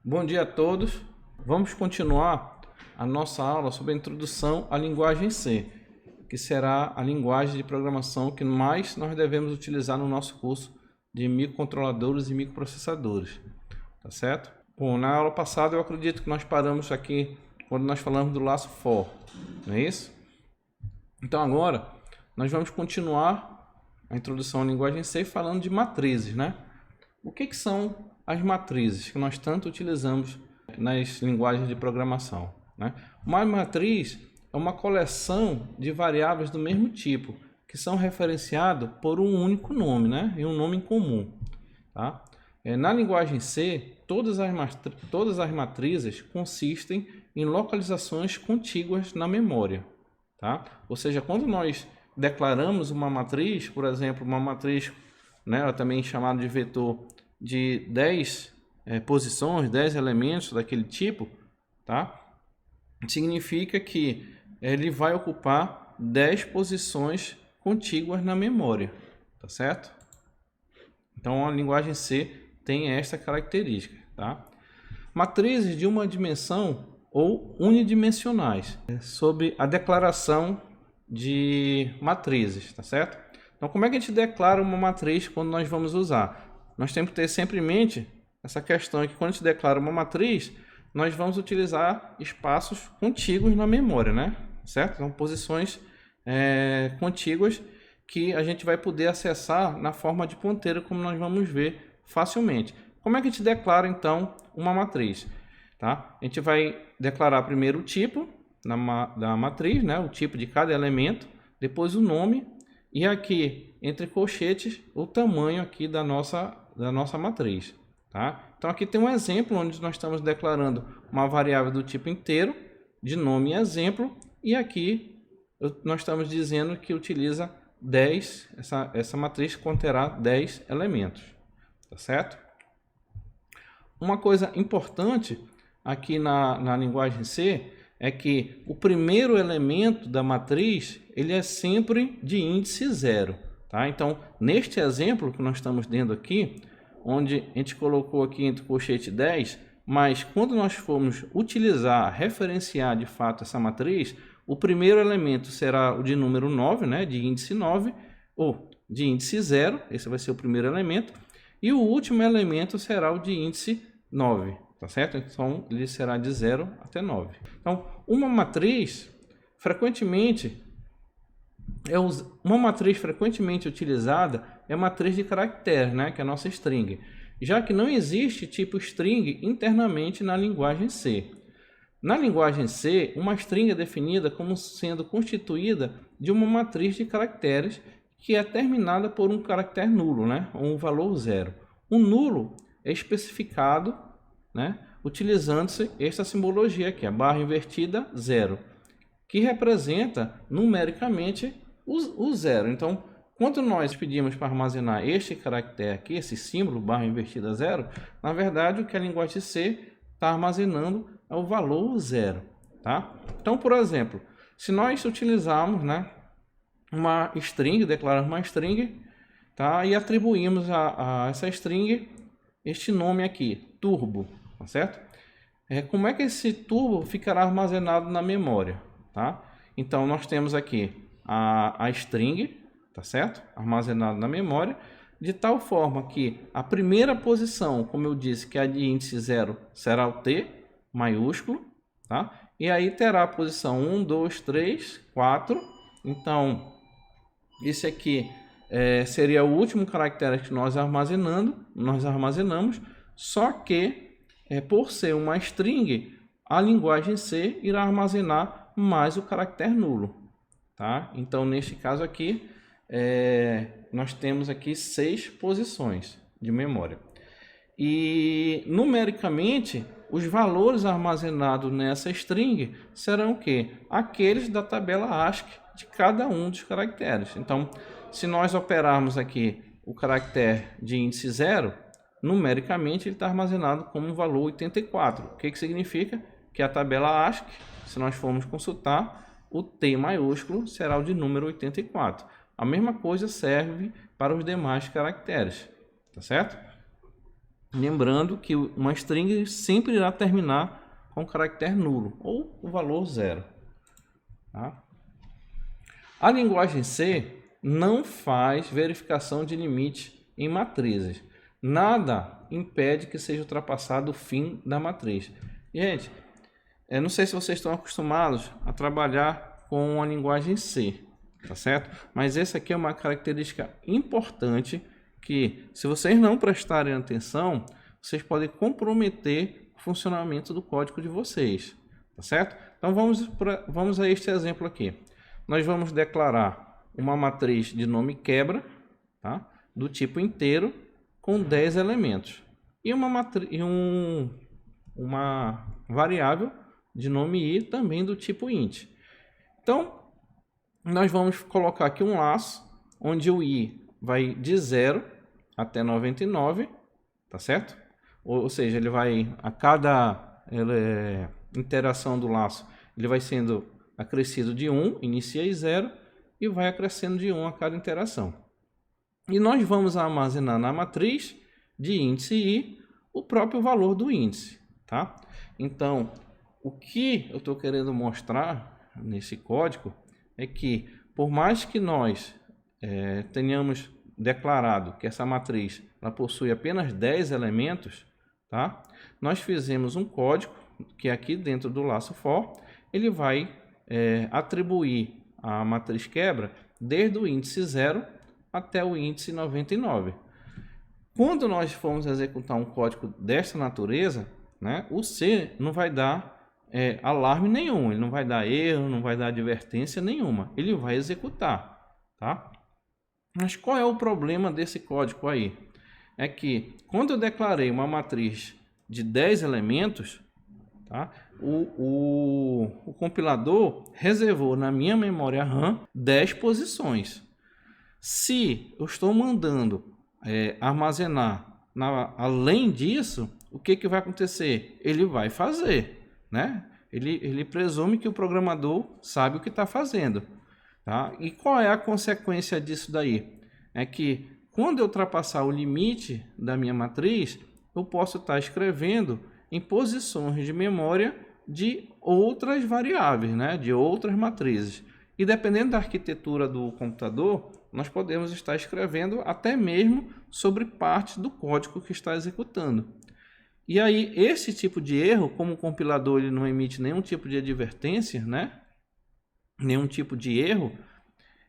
Bom dia a todos. Vamos continuar a nossa aula sobre a introdução à linguagem C, que será a linguagem de programação que mais nós devemos utilizar no nosso curso de microcontroladores e microprocessadores. Tá certo? Bom, na aula passada eu acredito que nós paramos aqui quando nós falamos do laço for, não é isso? Então agora nós vamos continuar a introdução à linguagem C falando de matrizes, né? O que são as matrizes que nós tanto utilizamos nas linguagens de programação, né? Uma matriz é uma coleção de variáveis do mesmo tipo, que são referenciadas por um único nome, né? E um nome em comum. Tá? Na linguagem C, todas as matrizes consistem em localizações contíguas na memória. Tá? Ou seja, quando nós declaramos uma matriz, por exemplo, uma matriz, né, também chamada de vetor, de 10 posições, 10 elementos daquele tipo, tá? Significa que ele vai ocupar 10 posições contíguas na memória, tá certo? Então a linguagem C tem esta característica, tá? Matrizes de uma dimensão ou unidimensionais, sobre a declaração de matrizes, tá certo? Então como é que a gente declara uma matriz quando nós vamos usar? Nós temos que ter sempre em mente essa questão que quando a gente declara uma matriz, nós vamos utilizar espaços contíguos na memória, né? Certo? São posições contíguas que a gente vai poder acessar na forma de ponteiro, como nós vamos ver facilmente. Como é que a gente declara, então, uma matriz? Tá? A gente vai declarar primeiro o tipo da matriz, né? O tipo de cada elemento, depois o nome e aqui, entre colchetes, o tamanho aqui da nossa matriz. Tá? Então aqui tem um exemplo onde nós estamos declarando uma variável do tipo inteiro, de nome e exemplo, e aqui nós estamos dizendo que utiliza 10, essa matriz conterá 10 elementos. Tá certo? Uma coisa importante aqui na linguagem C é que o primeiro elemento da matriz ele é sempre de índice 0. Tá? Então, neste exemplo que nós estamos dando aqui, onde a gente colocou aqui entre colchete 10, mas quando nós formos referenciar de fato essa matriz, o primeiro elemento será o de número 9, né, de índice 9, ou de índice 0, esse vai ser o primeiro elemento, e o último elemento será o de índice 9, tá certo? Então, ele será de 0 até 9. Então, uma matriz frequentemente utilizada é a matriz de caracteres, né, que é a nossa string, já que não existe tipo string internamente na linguagem C. Na linguagem C, uma string é definida como sendo constituída de uma matriz de caracteres que é terminada por um caractere nulo, né, ou um valor 0. O nulo é especificado, né, utilizando-se esta simbologia aqui, a barra invertida 0, que representa numericamente o 0. Então, quando nós pedimos para armazenar este caractere aqui, esse símbolo, barra invertida 0, na verdade o que a linguagem C está armazenando é o valor 0. Tá? Então, por exemplo, se nós utilizarmos, né, uma string, declararmos uma string, tá, e atribuímos a essa string este nome aqui, turbo, tá certo? Como é que esse turbo ficará armazenado na memória? Tá? Então, nós temos aqui a string, tá certo? Armazenado na memória, de tal forma que a primeira posição, como eu disse, que é a de índice 0, será o T maiúsculo, tá? E aí terá a posição 1, 2, 3, 4. Então, esse aqui seria o último caractere que nós armazenamos, só que, por ser uma string, a linguagem C irá armazenar mais o caractere nulo. Tá? Então, neste caso aqui, nós temos aqui 6 posições de memória. E, numericamente, os valores armazenados nessa string serão o quê? Aqueles da tabela ASCII de cada um dos caracteres. Então, se nós operarmos aqui o caractere de índice 0, numericamente ele está armazenado como um valor 84. O que significa? Que a tabela ASCII, se nós formos consultar, o T maiúsculo será o de número 84. A mesma coisa serve para os demais caracteres, tá certo? Lembrando que uma string sempre irá terminar com caractere nulo ou o valor 0. Tá? A linguagem C não faz verificação de limite em matrizes. Nada impede que seja ultrapassado o fim da matriz. Gente, eu não sei se vocês estão acostumados a trabalhar com a linguagem C, tá certo? Mas essa aqui é uma característica importante que, se vocês não prestarem atenção, vocês podem comprometer o funcionamento do código de vocês, tá certo? Então vamos a este exemplo aqui. Nós vamos declarar uma matriz de nome quebra, tá? Do tipo inteiro, com 10 elementos. E uma variável de nome i também do tipo int. Então, nós vamos colocar aqui um laço, onde o i vai de 0 até 99, tá certo? Ou seja, ele vai, a cada interação do laço, ele vai sendo acrescido de 1, inicia em 0, e vai acrescendo de 1 a cada interação. E nós vamos armazenar na matriz de índice i o próprio valor do índice, tá? Então, o que eu estou querendo mostrar nesse código é que, por mais que nós tenhamos declarado que essa matriz ela possui apenas 10 elementos, tá? Nós fizemos um código que aqui dentro do laço for, ele vai atribuir a matriz quebra desde o índice 0 até o índice 99. Quando nós formos executar um código desta natureza, né, o C não vai dar alarme nenhum, ele não vai dar erro, não vai dar advertência nenhuma, ele vai executar, tá? Mas qual é o problema desse código aí? É que quando eu declarei uma matriz de 10 elementos, tá, o compilador reservou na minha memória RAM 10 posições. Se eu estou mandando armazenar além disso, o que vai acontecer? Ele vai fazer, né? Ele presume que o programador sabe o que está fazendo, tá? E qual é a consequência disso daí? É que quando eu ultrapassar o limite da minha matriz, eu posso estar escrevendo em posições de memória de outras variáveis, né? De outras matrizes. E dependendo da arquitetura do computador, nós podemos estar escrevendo até mesmo sobre partes do código que está executando. E aí, esse tipo de erro, como o compilador ele não emite nenhum tipo de advertência, né? Nenhum tipo de erro,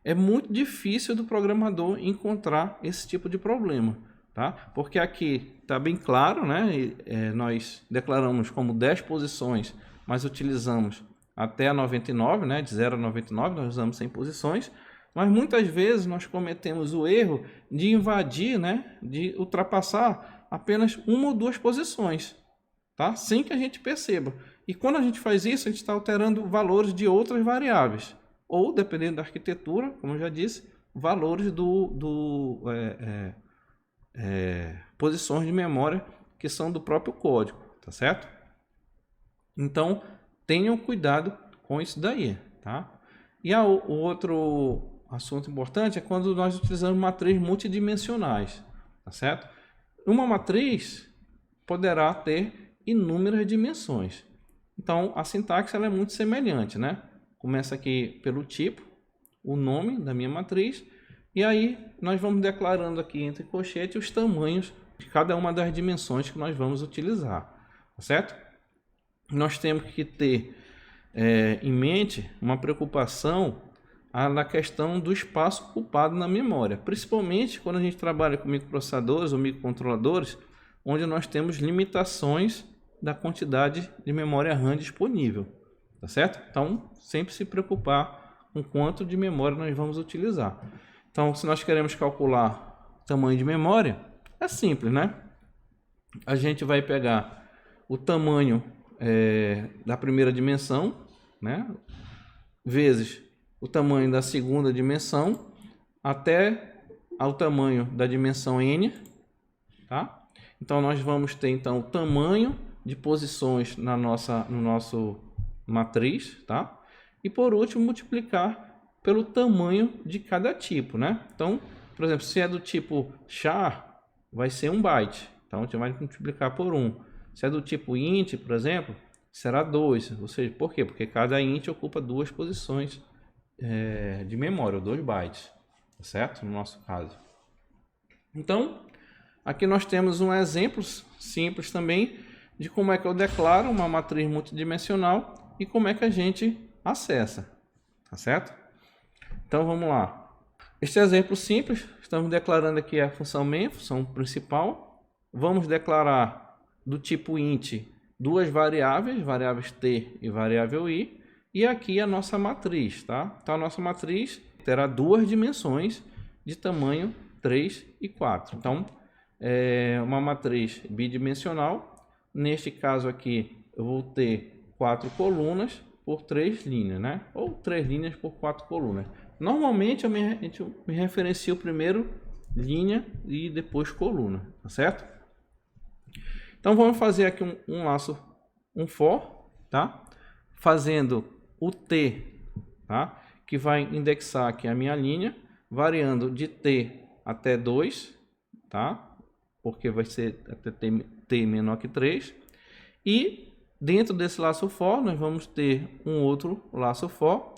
é muito difícil do programador encontrar esse tipo de problema, tá? Porque aqui está bem claro, né? Nós declaramos como 10 posições, mas utilizamos até a 99, né? De 0 a 99, nós usamos 100 posições. Mas muitas vezes nós cometemos o erro de invadir, né? De ultrapassar apenas uma ou duas posições, tá? Sem que a gente perceba. E quando a gente faz isso, a gente está alterando valores de outras variáveis. Ou, dependendo da arquitetura, como eu já disse, valores posições de memória que são do próprio código, tá certo? Então, tenham cuidado com isso daí, tá? E o outro assunto importante é quando nós utilizamos matriz multidimensionais, tá certo? Uma matriz poderá ter inúmeras dimensões. Então, a sintaxe ela é muito semelhante, né? Começa aqui pelo tipo, o nome da minha matriz, e aí nós vamos declarando aqui entre colchetes os tamanhos de cada uma das dimensões que nós vamos utilizar, tá certo? Nós temos que ter em mente uma preocupação na questão do espaço ocupado na memória, principalmente quando a gente trabalha com microprocessadores ou microcontroladores, onde nós temos limitações da quantidade de memória RAM disponível, tá certo? Então, sempre se preocupar com quanto de memória nós vamos utilizar. Então, se nós queremos calcular o tamanho de memória, é simples, né? A gente vai pegar o tamanho da primeira dimensão, né? Vezes o tamanho da segunda dimensão até ao tamanho da dimensão n, tá? Então nós vamos ter então o tamanho de posições no nosso matriz, tá? e por último multiplicar pelo tamanho de cada tipo, né? Então, por exemplo, se é do tipo char, vai ser 1 byte, então a gente vai multiplicar por 1. Se é do tipo int, por exemplo, será 2, ou seja, por quê? Porque cada int ocupa 2 posições de memória, 2 bytes, tá certo? No nosso caso. Então, aqui nós temos um exemplo simples também de como é que eu declaro uma matriz multidimensional e como é que a gente acessa, tá certo? Então vamos lá. Este exemplo simples, estamos declarando aqui a função main, função principal. Vamos declarar do tipo int duas variáveis t e variável i, e aqui a nossa matriz, tá? Então a nossa matriz terá duas dimensões de tamanho 3 e 4. Então, é uma matriz bidimensional. Neste caso aqui, eu vou ter 4 colunas por 3 linhas, né? Ou 3 linhas por 4 colunas. Normalmente, eu me referencio primeiro linha e depois coluna, tá certo? Então, vamos fazer aqui um laço, um for, tá? Fazendo o t, tá? Que vai indexar aqui a minha linha, variando de t até 2, tá? Porque vai ser até t menor que 3. E dentro desse laço for, nós vamos ter um outro laço for,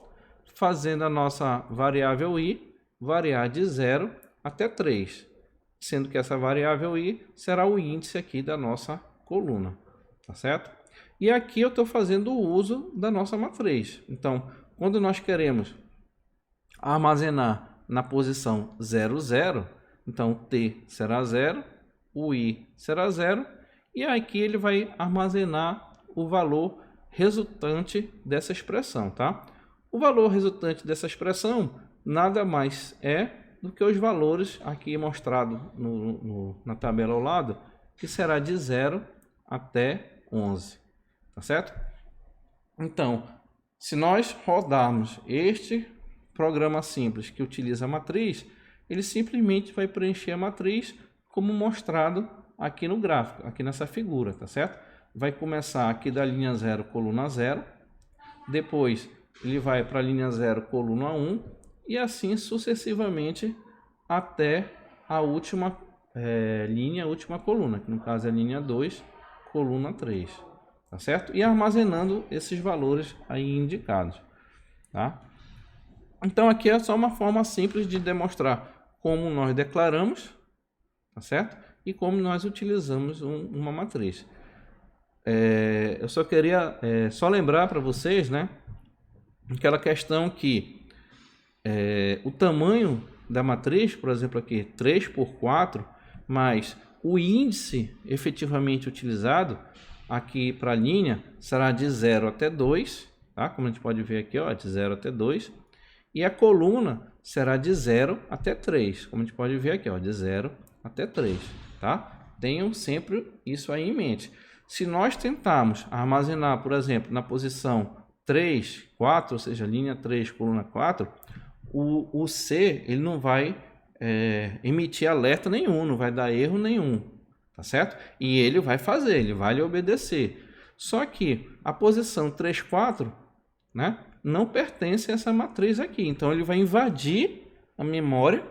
fazendo a nossa variável i variar de 0 até 3, sendo que essa variável i será o índice aqui da nossa coluna, tá certo? E aqui eu estou fazendo o uso da nossa matriz. Então, quando nós queremos armazenar na posição 0, 0, então t será 0, o i será 0, e aqui ele vai armazenar o valor resultante dessa expressão, tá? O valor resultante dessa expressão nada mais é do que os valores aqui mostrados na tabela ao lado, que será de 0 até 11, tá certo? Então, se nós rodarmos este programa simples que utiliza a matriz, ele simplesmente vai preencher a matriz como mostrado aqui no gráfico, aqui nessa figura, tá certo? Vai começar aqui da linha 0, coluna 0, depois ele vai para a linha 0, coluna 1, e assim sucessivamente até a última linha, a última coluna, que no caso é a linha 2, coluna 3, tá certo? E armazenando esses valores aí indicados, tá? Então aqui é só uma forma simples de demonstrar como nós declaramos, tá certo? E como nós utilizamos uma matriz. Eu só queria só lembrar para vocês, né, aquela questão que o tamanho da matriz, por exemplo aqui 3 por 4, mais o índice efetivamente utilizado aqui para a linha será de 0 até 2, tá? Como a gente pode ver aqui, ó, de 0 até 2. E a coluna será de 0 até 3, como a gente pode ver aqui, ó, de 0 até 3, tá? Tenham sempre isso aí em mente. Se nós tentarmos armazenar, por exemplo, na posição 3, 4, ou seja, linha 3, coluna 4, o C ele não vai emitir alerta nenhum, não vai dar erro nenhum, tá certo? E ele vai fazer, ele vai lhe obedecer. Só que a posição 3, 4, né, não pertence a essa matriz aqui. Então, ele vai invadir a memória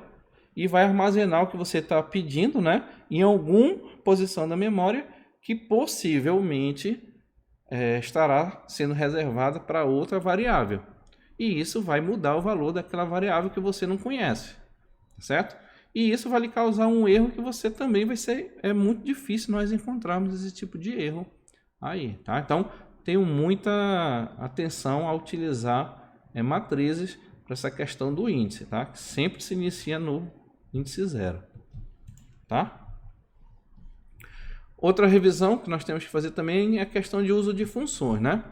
e vai armazenar o que você está pedindo, né, em alguma posição da memória que possivelmente estará sendo reservada para outra variável. E isso vai mudar o valor daquela variável que você não conhece, certo? E isso vai lhe causar um erro que você também vai ser... É muito difícil nós encontrarmos esse tipo de erro aí, tá? Então, tenho muita atenção a utilizar matrizes para essa questão do índice, tá? Que sempre se inicia no índice 0, tá? Outra revisão que nós temos que fazer também é a questão de uso de funções, né?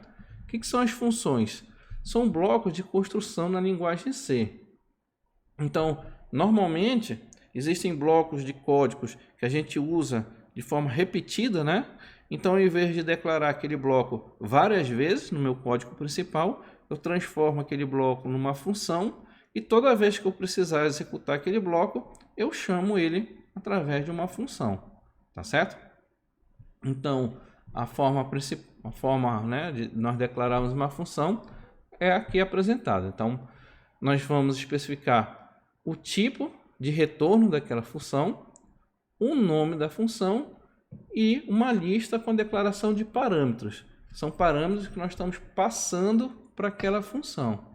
O que são as funções? São blocos de construção na linguagem C. Então, normalmente, existem blocos de códigos que a gente usa de forma repetida, né? Então, ao invés de declarar aquele bloco várias vezes no meu código principal, eu transformo aquele bloco numa função e toda vez que eu precisar executar aquele bloco, eu chamo ele através de uma função, tá certo? Então, a forma, né, de nós declararmos uma função é aqui apresentado. Então, nós vamos especificar o tipo de retorno daquela função, o nome da função e uma lista com a declaração de parâmetros. São parâmetros que nós estamos passando para aquela função,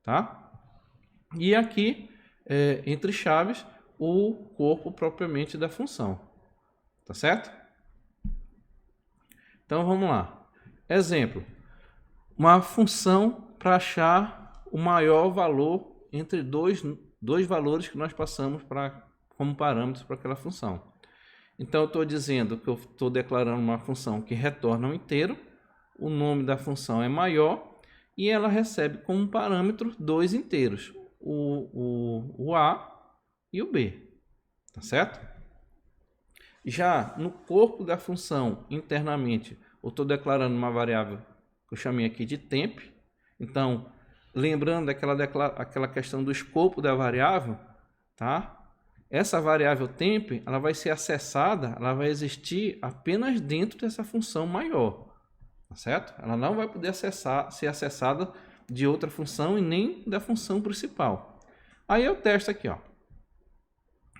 tá? E aqui, entre chaves, o corpo propriamente da função, tá certo? Então, vamos lá. Exemplo, uma função para achar o maior valor entre dois valores que nós passamos como parâmetros para aquela função. Então, eu estou dizendo que eu estou declarando uma função que retorna um inteiro, o nome da função é maior e ela recebe como parâmetro dois inteiros, o A e o B, tá certo? Já no corpo da função, internamente, eu estou declarando uma variável que eu chamei aqui de temp. Então, lembrando aquela questão do escopo da variável, tá? Essa variável temp, ela vai ser acessada, ela vai existir apenas dentro dessa função maior, tá certo? Ela não vai poder ser acessada de outra função e nem da função principal. Aí eu testo aqui, ó.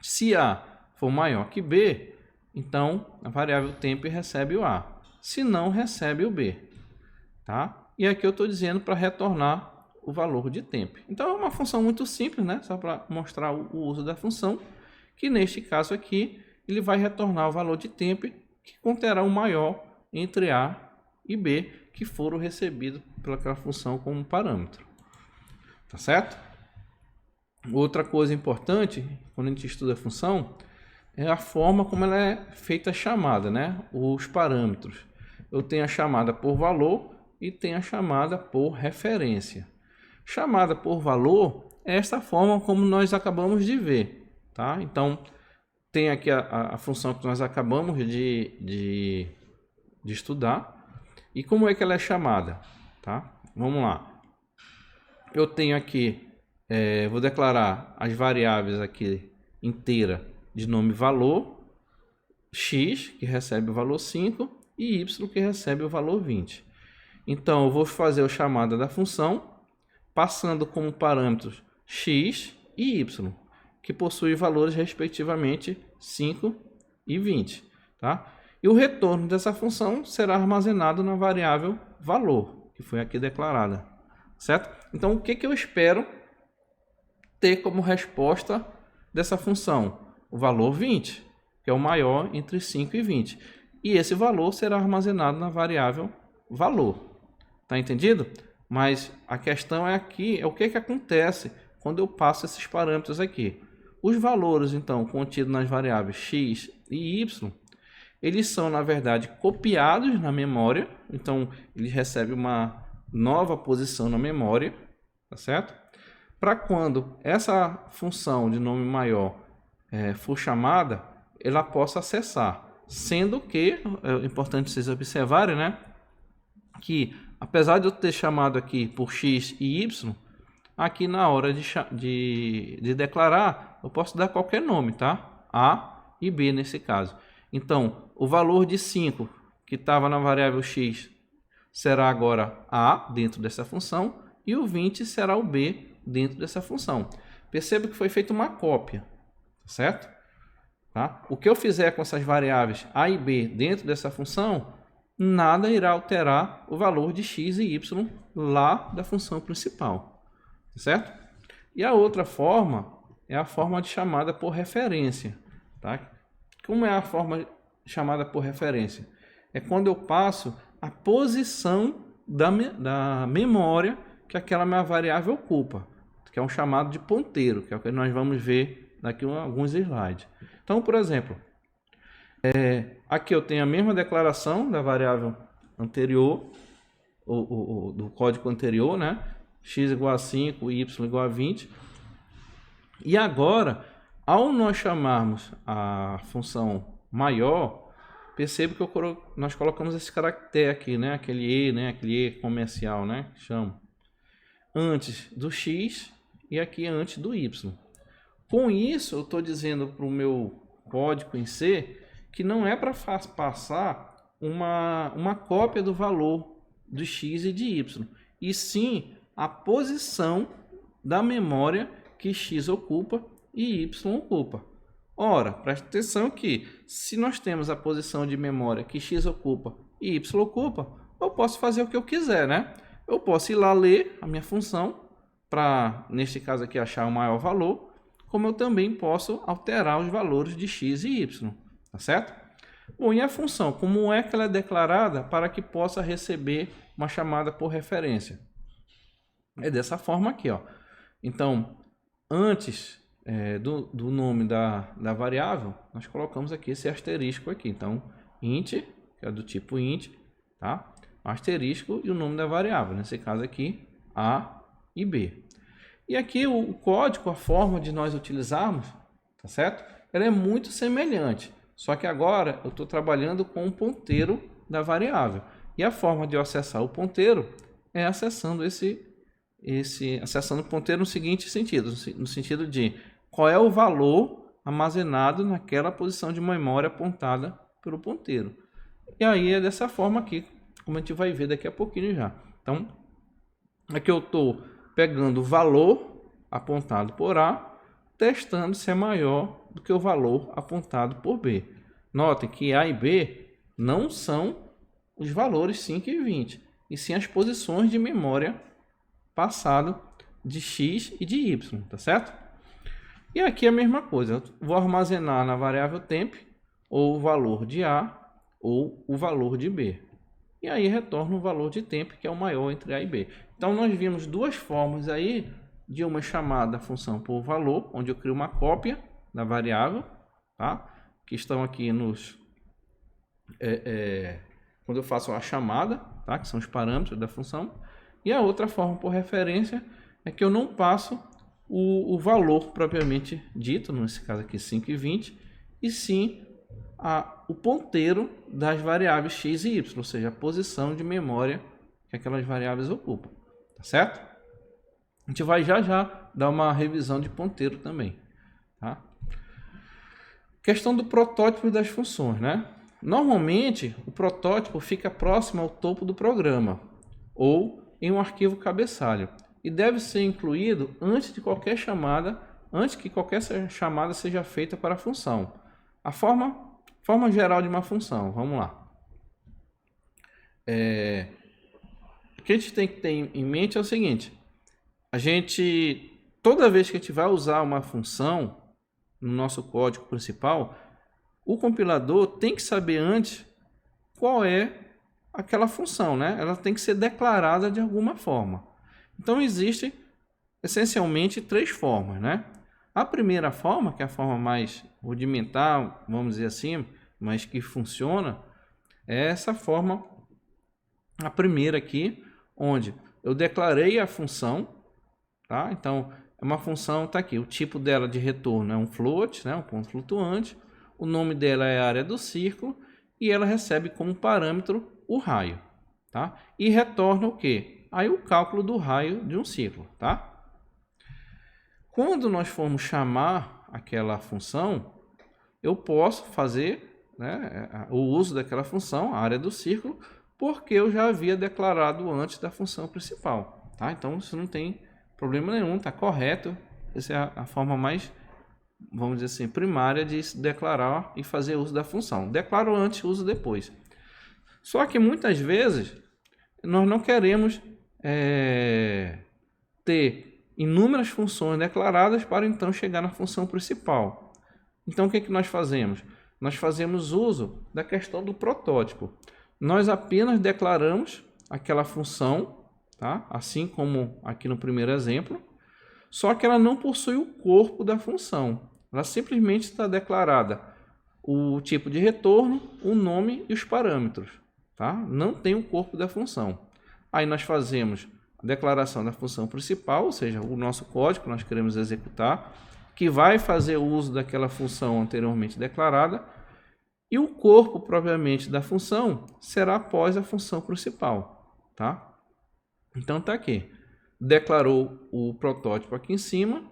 Se A for maior que B, então a variável temp recebe o A. Se não, recebe o B, tá? E aqui eu estou dizendo para retornar o valor de temp. Então é uma função muito simples, né? Só para mostrar o uso da função, que neste caso aqui ele vai retornar o valor de temp que conterá o maior entre A e B que foram recebidos pelaquela função como parâmetro, tá certo? Outra coisa importante quando a gente estuda a função é a forma como ela é feita a chamada, né? Os parâmetros. Eu tenho a chamada por valor e tenho a chamada por referência. Chamada por valor é esta forma como nós acabamos de ver, tá? Então, tem aqui a função que nós acabamos de estudar. E como é que ela é chamada, tá? Vamos lá. Eu tenho aqui, vou declarar as variáveis aqui inteira de nome valor, x, que recebe o valor 5, e y, que recebe o valor 20. Então, eu vou fazer a chamada da função, passando como parâmetros x e y, que possuem valores respectivamente 5 e 20. Tá? E o retorno dessa função será armazenado na variável valor, que foi aqui declarada. Certo? Então, o que eu espero ter como resposta dessa função? O valor 20, que é o maior entre 5 e 20. E esse valor será armazenado na variável valor. Tá entendido? Mas a questão é aqui, é o que acontece quando eu passo esses parâmetros aqui. Os valores, então, contidos nas variáveis x e y, eles são, na verdade, copiados na memória. Então, eles recebem uma nova posição na memória, tá certo? Para quando essa função de nome maior for chamada, ela possa acessar. Sendo que, é importante vocês observarem, né? Que, apesar de eu ter chamado aqui por x e y, aqui na hora de declarar, eu posso dar qualquer nome, tá? A e B nesse caso. Então, o valor de 5 que estava na variável x será agora A dentro dessa função e o 20 será o B dentro dessa função. Perceba que foi feita uma cópia, certo? Tá? O que eu fizer com essas variáveis A e B dentro dessa função, nada irá alterar o valor de x e y lá da função principal, certo? E a outra forma é a forma de chamada por referência, tá? Como é a forma chamada por referência? É quando eu passo a posição da memória que aquela minha variável ocupa, que é um chamado de ponteiro, que é o que nós vamos ver daqui a alguns slides. Então, por exemplo, aqui eu tenho a mesma declaração da variável anterior, do código anterior, né? X igual a 5, y igual a 20. E agora, ao nós chamarmos a função maior, perceba que nós colocamos esse caractere aqui, né? Aquele E comercial, né? Chama. Antes do X e aqui antes do Y. Com isso, eu estou dizendo para o meu código em C que não é para passar uma cópia do valor de X e de Y, e sim a posição da memória que x ocupa e y ocupa. Ora, preste atenção que se nós temos a posição de memória que x ocupa e y ocupa, eu posso fazer o que eu quiser, né? Eu posso ir lá ler a minha função para, neste caso aqui, achar o maior valor, como eu também posso alterar os valores de x e y, tá certo? Bom, e a função, como é que ela é declarada para que possa receber uma chamada por referência? É dessa forma aqui, ó. Então, antes do nome da variável, nós colocamos aqui esse asterisco aqui. Então, int, que é do tipo int, tá? Asterisco e o nome da variável, nesse caso aqui, a e b. E aqui o código, a forma de nós utilizarmos, tá certo? Ela é muito semelhante, só que agora eu estou trabalhando com o ponteiro da variável. E a forma de eu acessar o ponteiro é acessando acessando o ponteiro no seguinte sentido, no sentido de qual é o valor armazenado naquela posição de memória apontada pelo ponteiro. E aí é dessa forma aqui, como a gente vai ver daqui a pouquinho já. Então, aqui eu estou pegando o valor apontado por A, testando se é maior do que o valor apontado por B. Notem que A e B não são os valores 5 e 20, e sim as posições de memória passado de X e de Y, tá certo? E aqui é a mesma coisa, eu vou armazenar na variável temp ou o valor de A ou o valor de B. E aí retorna o valor de tempo, que é o maior entre A e B. Então, nós vimos duas formas aí de uma chamada função por valor, onde eu crio uma cópia da variável, tá? Que estão aqui quando eu faço a chamada, tá? Que são os parâmetros da função. E a outra forma por referência é que eu não passo o valor propriamente dito, nesse caso aqui 5 e 20, e sim o ponteiro das variáveis x e y, ou seja, a posição de memória que aquelas variáveis ocupam, tá certo? A gente vai já dar uma revisão de ponteiro também, tá? Questão do protótipo das funções, né? Normalmente, o protótipo fica próximo ao topo do programa ou em um arquivo cabeçalho e deve ser incluído antes que qualquer chamada seja feita para a função. A forma geral de uma função, vamos lá. O que a gente tem que ter em mente é o seguinte: toda vez que a gente vai usar uma função no nosso código principal, o compilador tem que saber antes qual é aquela função, né? Ela tem que ser declarada de alguma forma. Então, existem essencialmente três formas, né? A primeira forma, que é a forma mais rudimentar, vamos dizer assim, mas que funciona, é essa forma, a primeira aqui, onde eu declarei a função, tá? Então, é uma função, tá aqui, o tipo dela de retorno é um float, né? Um ponto flutuante, o nome dela é a área do círculo e ela recebe como parâmetro o raio, tá? E retorna o quê? Aí o cálculo do raio de um círculo, tá? Quando nós formos chamar aquela função, eu posso fazer, né, o uso daquela função, a área do círculo, porque eu já havia declarado antes da função principal, tá? Então isso não tem problema nenhum, tá correto. Essa é a forma mais, vamos dizer assim, primária de se declarar e fazer uso da função. Declaro antes, uso depois. Só que muitas vezes nós não queremos ter inúmeras funções declaradas para então chegar na função principal. Então o que nós fazemos? Nós fazemos uso da questão do protótipo. Nós apenas declaramos aquela função, tá? Assim como aqui no primeiro exemplo, só que ela não possui o corpo da função. Ela simplesmente está declarada o tipo de retorno, o nome e os parâmetros, tá? Não tem o corpo da função. Aí nós fazemos a declaração da função principal, ou seja, o nosso código que nós queremos executar, que vai fazer o uso daquela função anteriormente declarada, e o corpo propriamente da função será após a função principal, tá? Então tá aqui, declarou o protótipo aqui em cima,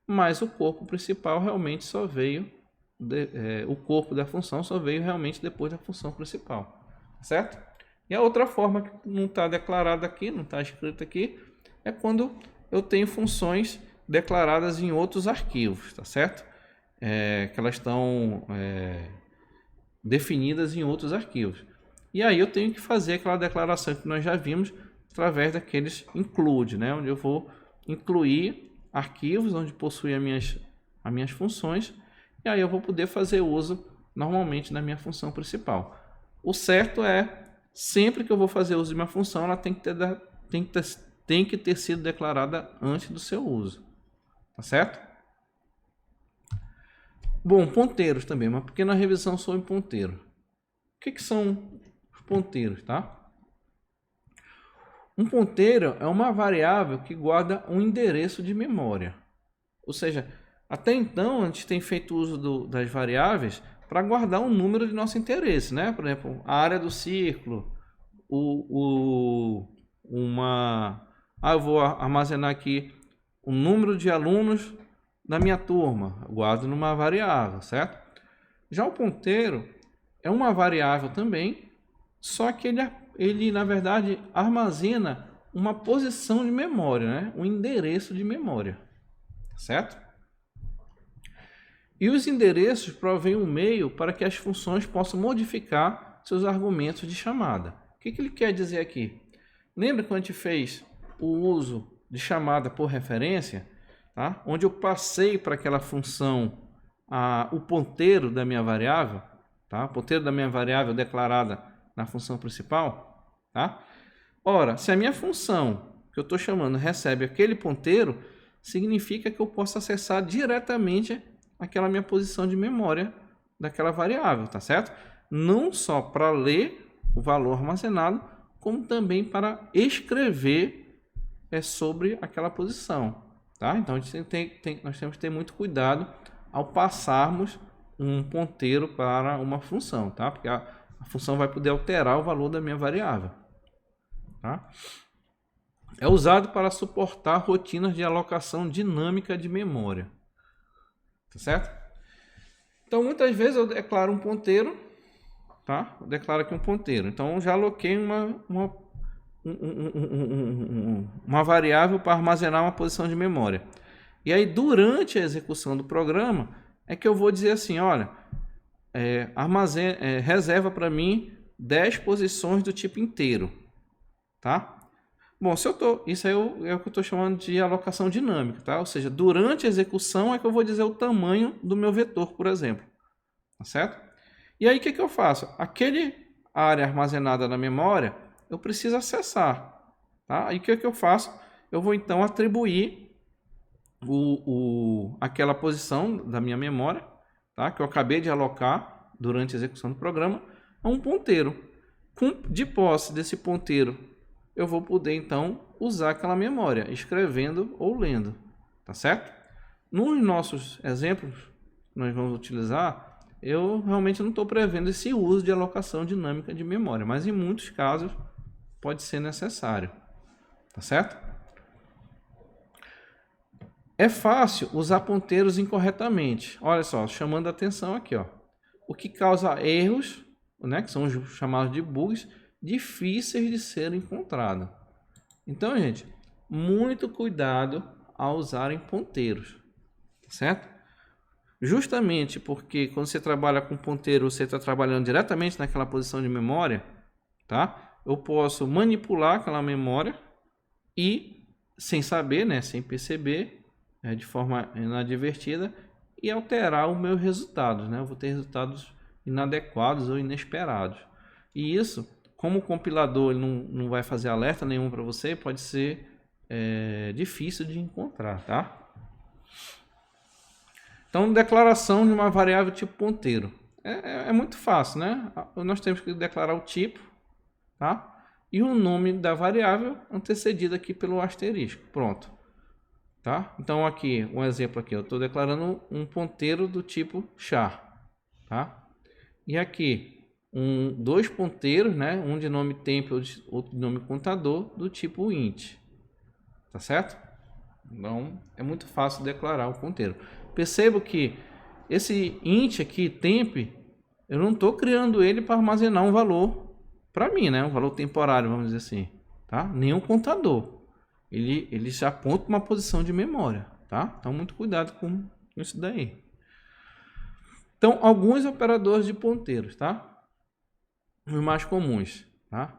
mas o corpo principal realmente só veio, o corpo da função só veio realmente depois da função principal, certo? E a outra forma que não está declarada aqui, não está escrita aqui, é quando eu tenho funções declaradas em outros arquivos, tá certo? Que elas estão definidas em outros arquivos. E aí eu tenho que fazer aquela declaração que nós já vimos através daqueles include, né? Onde eu vou incluir arquivos onde possui as minhas funções, e aí eu vou poder fazer uso normalmente da minha função principal. O certo é, sempre que eu vou fazer uso de uma função, ela tem que ter sido declarada antes do seu uso. Tá certo? Bom, ponteiros também, uma pequena revisão sobre ponteiro. O que são os ponteiros, tá? Um ponteiro é uma variável que guarda um endereço de memória. Ou seja, até então a gente tem feito uso das variáveis para guardar um número de nosso interesse, né? Por exemplo, a área do círculo, eu vou armazenar aqui o número de alunos da minha turma, eu guardo numa variável, certo? Já o ponteiro é uma variável também, só que ele na verdade armazena uma posição de memória, né? Um endereço de memória, certo? E os endereços provêm um meio para que as funções possam modificar seus argumentos de chamada. O que ele quer dizer aqui? Lembra quando a gente fez o uso de chamada por referência, tá? Onde eu passei para aquela função o ponteiro da minha variável, tá? O ponteiro da minha variável declarada na função principal, tá? Ora, se a minha função que eu estou chamando recebe aquele ponteiro, significa que eu posso acessar diretamente aquela minha posição de memória daquela variável, tá certo? Não só para ler o valor armazenado, como também para escrever sobre aquela posição, tá? Então nós temos que ter muito cuidado ao passarmos um ponteiro para uma função, tá? Porque a função vai poder alterar o valor da minha variável, tá? É usado para suportar rotinas de alocação dinâmica de memória, tá certo? Então muitas vezes eu declaro um ponteiro, tá? Eu declaro aqui um ponteiro. Então eu já aloquei uma variável para armazenar uma posição de memória. E aí durante a execução do programa é que eu vou dizer assim, olha, reserva para mim 10 posições do tipo inteiro, tá? Bom, isso aí é o que eu estou chamando de alocação dinâmica, tá? Ou seja, durante a execução é que eu vou dizer o tamanho do meu vetor, por exemplo, tá certo? E aí o que eu faço? Aquele área armazenada na memória, eu preciso acessar, tá? E o que eu faço? Eu vou então atribuir aquela posição da minha memória, tá? Que eu acabei de alocar durante a execução do programa, a um ponteiro. De posse desse ponteiro, eu vou poder então usar aquela memória, escrevendo ou lendo, tá certo? Nos nossos exemplos que nós vamos utilizar, eu realmente não estou prevendo esse uso de alocação dinâmica de memória, mas em muitos casos pode ser necessário, tá certo? É fácil usar ponteiros incorretamente. Olha só, chamando a atenção aqui, ó. O que causa erros, né, que são os chamados de bugs, difíceis de serem encontrados. Então, gente, muito cuidado ao usarem ponteiros, certo? Justamente porque quando você trabalha com ponteiro, você está trabalhando diretamente naquela posição de memória, tá? Eu posso manipular aquela memória e, sem saber, né, sem perceber, de forma inadvertida, e alterar os meus resultados, né? Eu vou ter resultados inadequados ou inesperados. E isso, como o compilador ele não vai fazer alerta nenhum para você, pode ser difícil de encontrar, tá? Então, declaração de uma variável tipo ponteiro. É muito fácil, né? Nós temos que declarar o tipo, tá? E o nome da variável antecedido aqui pelo asterisco. Pronto. Tá? Então, aqui, um exemplo aqui. Eu estou declarando um ponteiro do tipo char, tá? E aqui, dois ponteiros, né? Um de nome temp, outro de nome contador, do tipo int. Tá certo? Então, é muito fácil declarar o ponteiro. Percebo que esse int aqui, temp, eu não estou criando ele para armazenar um valor para mim, né? Um valor temporário, vamos dizer assim, tá? Nem um contador. ele já aponta uma posição de memória, tá? Então, muito cuidado com isso daí. Então, alguns operadores de ponteiros, tá? Os mais comuns, tá?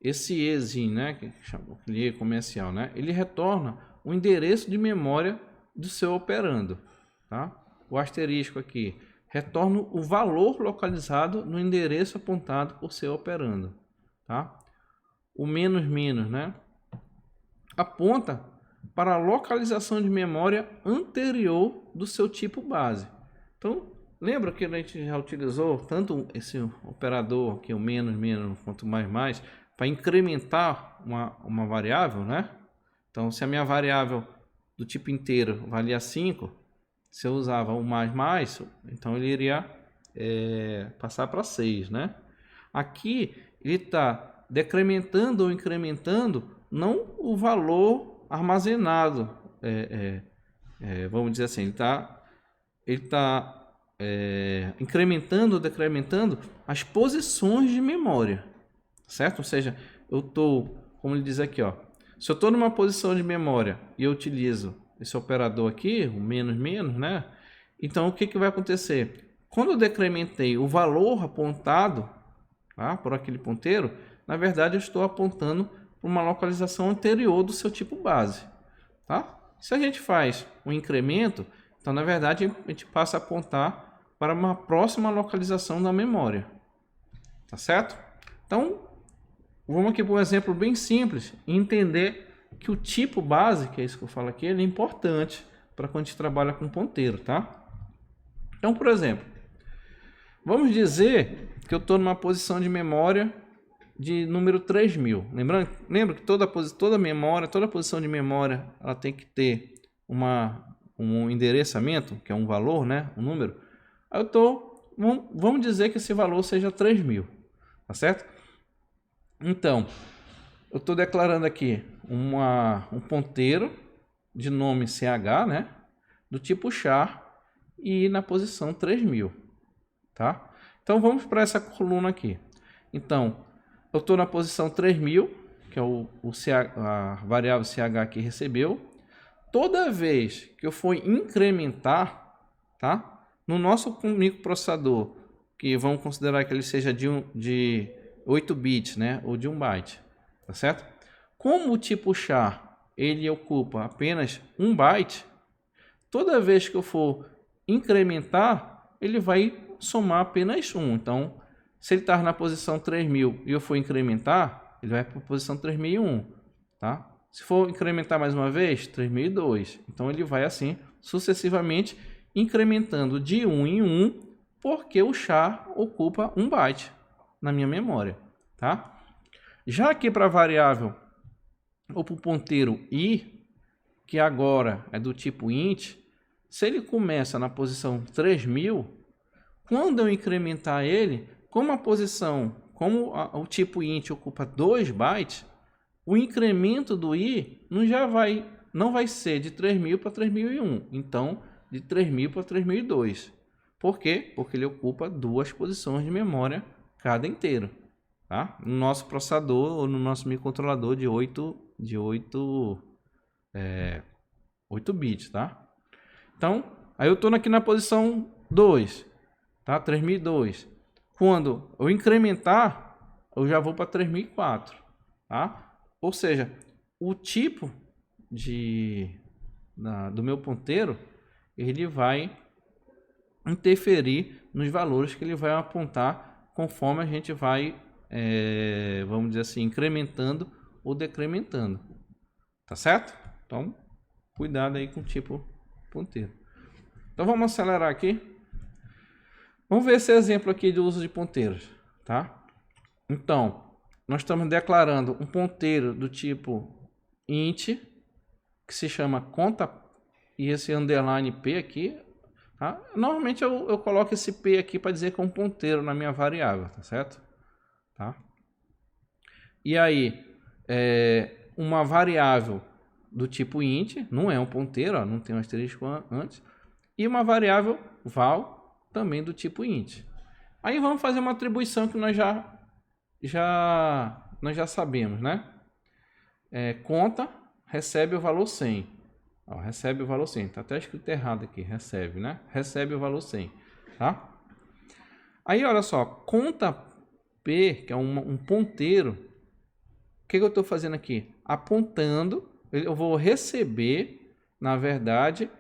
Esse EXIM, né, que chama de comercial, né? Ele retorna o endereço de memória do seu operando, tá? O asterisco aqui retorna o valor localizado no endereço apontado por seu operando, tá? O menos, né? Aponta para a localização de memória anterior do seu tipo base. Então, lembra que a gente já utilizou tanto esse operador aqui, o menos, quanto mais, para incrementar uma variável, né? Então, se a minha variável do tipo inteiro valia 5, se eu usava o mais, então ele iria passar para 6, né? Aqui ele está decrementando ou incrementando não o valor armazenado, vamos dizer assim, ele tá incrementando ou decrementando as posições de memória, certo? Ou seja, eu estou, como ele diz aqui, ó, se eu estou numa posição de memória e eu utilizo esse operador aqui, o menos, né? Então, o que vai acontecer? Quando eu decrementei o valor apontado, tá, por aquele ponteiro, na verdade eu estou apontando para uma localização anterior do seu tipo base, tá? Se a gente faz um incremento, então na verdade a gente passa a apontar para uma próxima localização da memória, tá certo? Então, vamos aqui para um exemplo bem simples e entender que o tipo base, que é isso que eu falo aqui, ele é importante para quando a gente trabalha com ponteiro, tá? Então, por exemplo, vamos dizer que eu estou numa posição de memória de número 3000. Lembra que toda memória, toda posição de memória, ela tem que ter um endereçamento, que é um valor, né? Um número. Aí vamos dizer que esse valor seja 3000, tá certo? Então, eu estou declarando aqui um ponteiro de nome CH, né? Do tipo char e na posição 3000, tá? Então, vamos para essa coluna aqui. Então, eu estou na posição 3000, que é a variável CH que recebeu. Toda vez que eu for incrementar, tá? No nosso microprocessador, que vamos considerar que ele seja de 8 bits, né? Ou de 1 byte, tá certo? Como o tipo char ele ocupa apenas 1 byte, toda vez que eu for incrementar, ele vai somar apenas 1. Então, se ele está na posição 3000 e eu for incrementar, ele vai para a posição 3001, tá? Se for incrementar mais uma vez, 3002. Então, ele vai assim, sucessivamente, incrementando de 1 em 1, porque o char ocupa 1 byte na minha memória, tá? Já aqui para a variável, ou para o ponteiro i, que agora é do tipo int, se ele começa na posição 3000, quando eu incrementar ele, como o tipo int ocupa 2 bytes, o incremento do i não vai ser de 3000 para 3001, então de 3000 para 3002. Por quê? Porque ele ocupa 2 posições de memória cada inteiro, tá? No nosso processador ou no nosso microcontrolador de 8 bits, tá? Então, aí eu estou aqui na posição 2, tá? 3002. Quando eu incrementar, eu já vou para 3004, tá? Ou seja, o tipo do meu ponteiro, ele vai interferir nos valores que ele vai apontar conforme a gente vai, vamos dizer assim, incrementando ou decrementando, tá certo? Então, cuidado aí com o tipo ponteiro. Então, vamos acelerar aqui. Vamos ver esse exemplo aqui de uso de ponteiros, tá? Então, nós estamos declarando um ponteiro do tipo int, que se chama conta, e esse underline p aqui, tá? Normalmente eu coloco esse p aqui para dizer que é um ponteiro na minha variável, tá certo? Tá? E aí, uma variável do tipo int, não é um ponteiro, ó, não tem um asterisco antes, e uma variável val, também do tipo int. Aí vamos fazer uma atribuição que nós já sabemos, né? Conta recebe o valor 100. Ó, recebe o valor 100. Está até escrito errado aqui, recebe, né? Recebe o valor 100, tá? Aí, olha só, conta P, que é um ponteiro. O que eu estou fazendo aqui? Apontando, eu vou receber, na verdade,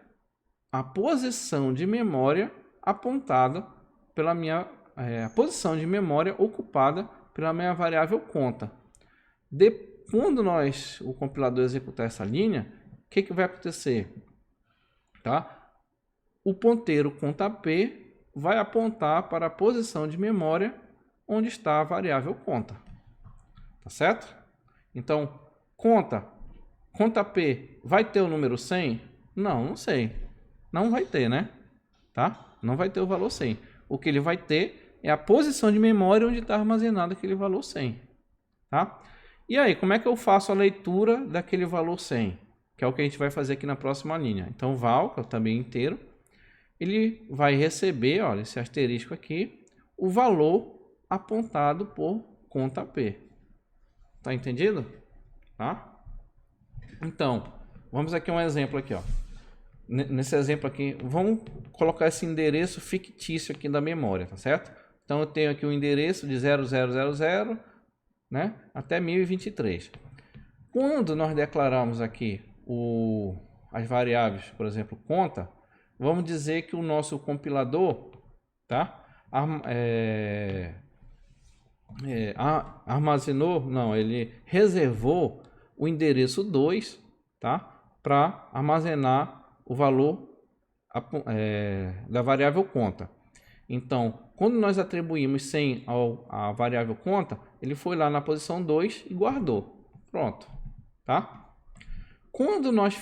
a posição de memória apontada pela minha a posição de memória ocupada pela minha variável conta. Quando o compilador executar essa linha, o que vai acontecer? Tá? O ponteiro conta P vai apontar para a posição de memória onde está a variável conta. Tá certo? Então, conta P vai ter o número 100? Não sei. Não vai ter, né? Tá? Não vai ter o valor 100. O que ele vai ter é a posição de memória onde está armazenado aquele valor 100. Tá? E aí, como é que eu faço a leitura daquele valor 100? Que é o que a gente vai fazer aqui na próxima linha. Então, val, que é também inteiro, ele vai receber, olha, esse asterisco aqui, o valor apontado por conta P. Tá entendido? Tá? Então, vamos aqui um exemplo aqui, ó. Nesse exemplo aqui, vamos colocar esse endereço fictício aqui da memória, tá certo? Então, eu tenho aqui o endereço de 0000, né, até 1023. Quando nós declararmos aqui as variáveis, por exemplo, conta, vamos dizer que o nosso compilador, tá, armazenou, não, ele reservou o endereço 2, tá, para armazenar o valor da variável conta. Então, quando nós atribuímos 100 à variável conta, ele foi lá na posição 2 e guardou. Pronto. Tá? Quando nós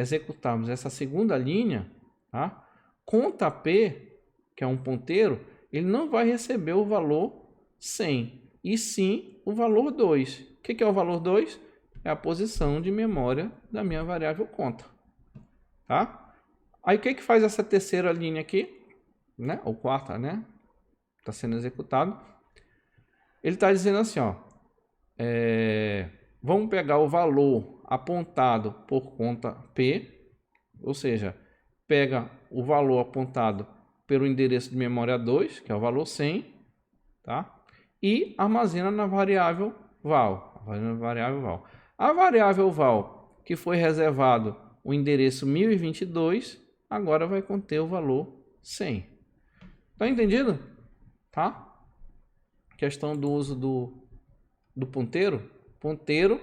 executarmos essa segunda linha, tá? Conta P, que é um ponteiro, ele não vai receber o valor 100, e sim o valor 2. O que é o valor 2? É a posição de memória da minha variável conta. Tá? Aí o que faz essa terceira linha aqui, né? Ou quarta, né? Está sendo executado. Ele está dizendo assim, ó, vamos pegar o valor apontado por conta P, ou seja, pega o valor apontado pelo endereço de memória 2, que é o valor 100, tá? E armazena na variável val. A variável val, que foi reservado o endereço 1022, agora vai conter o valor 100. Tá entendido? Tá? Questão do uso do ponteiro. Ponteiro,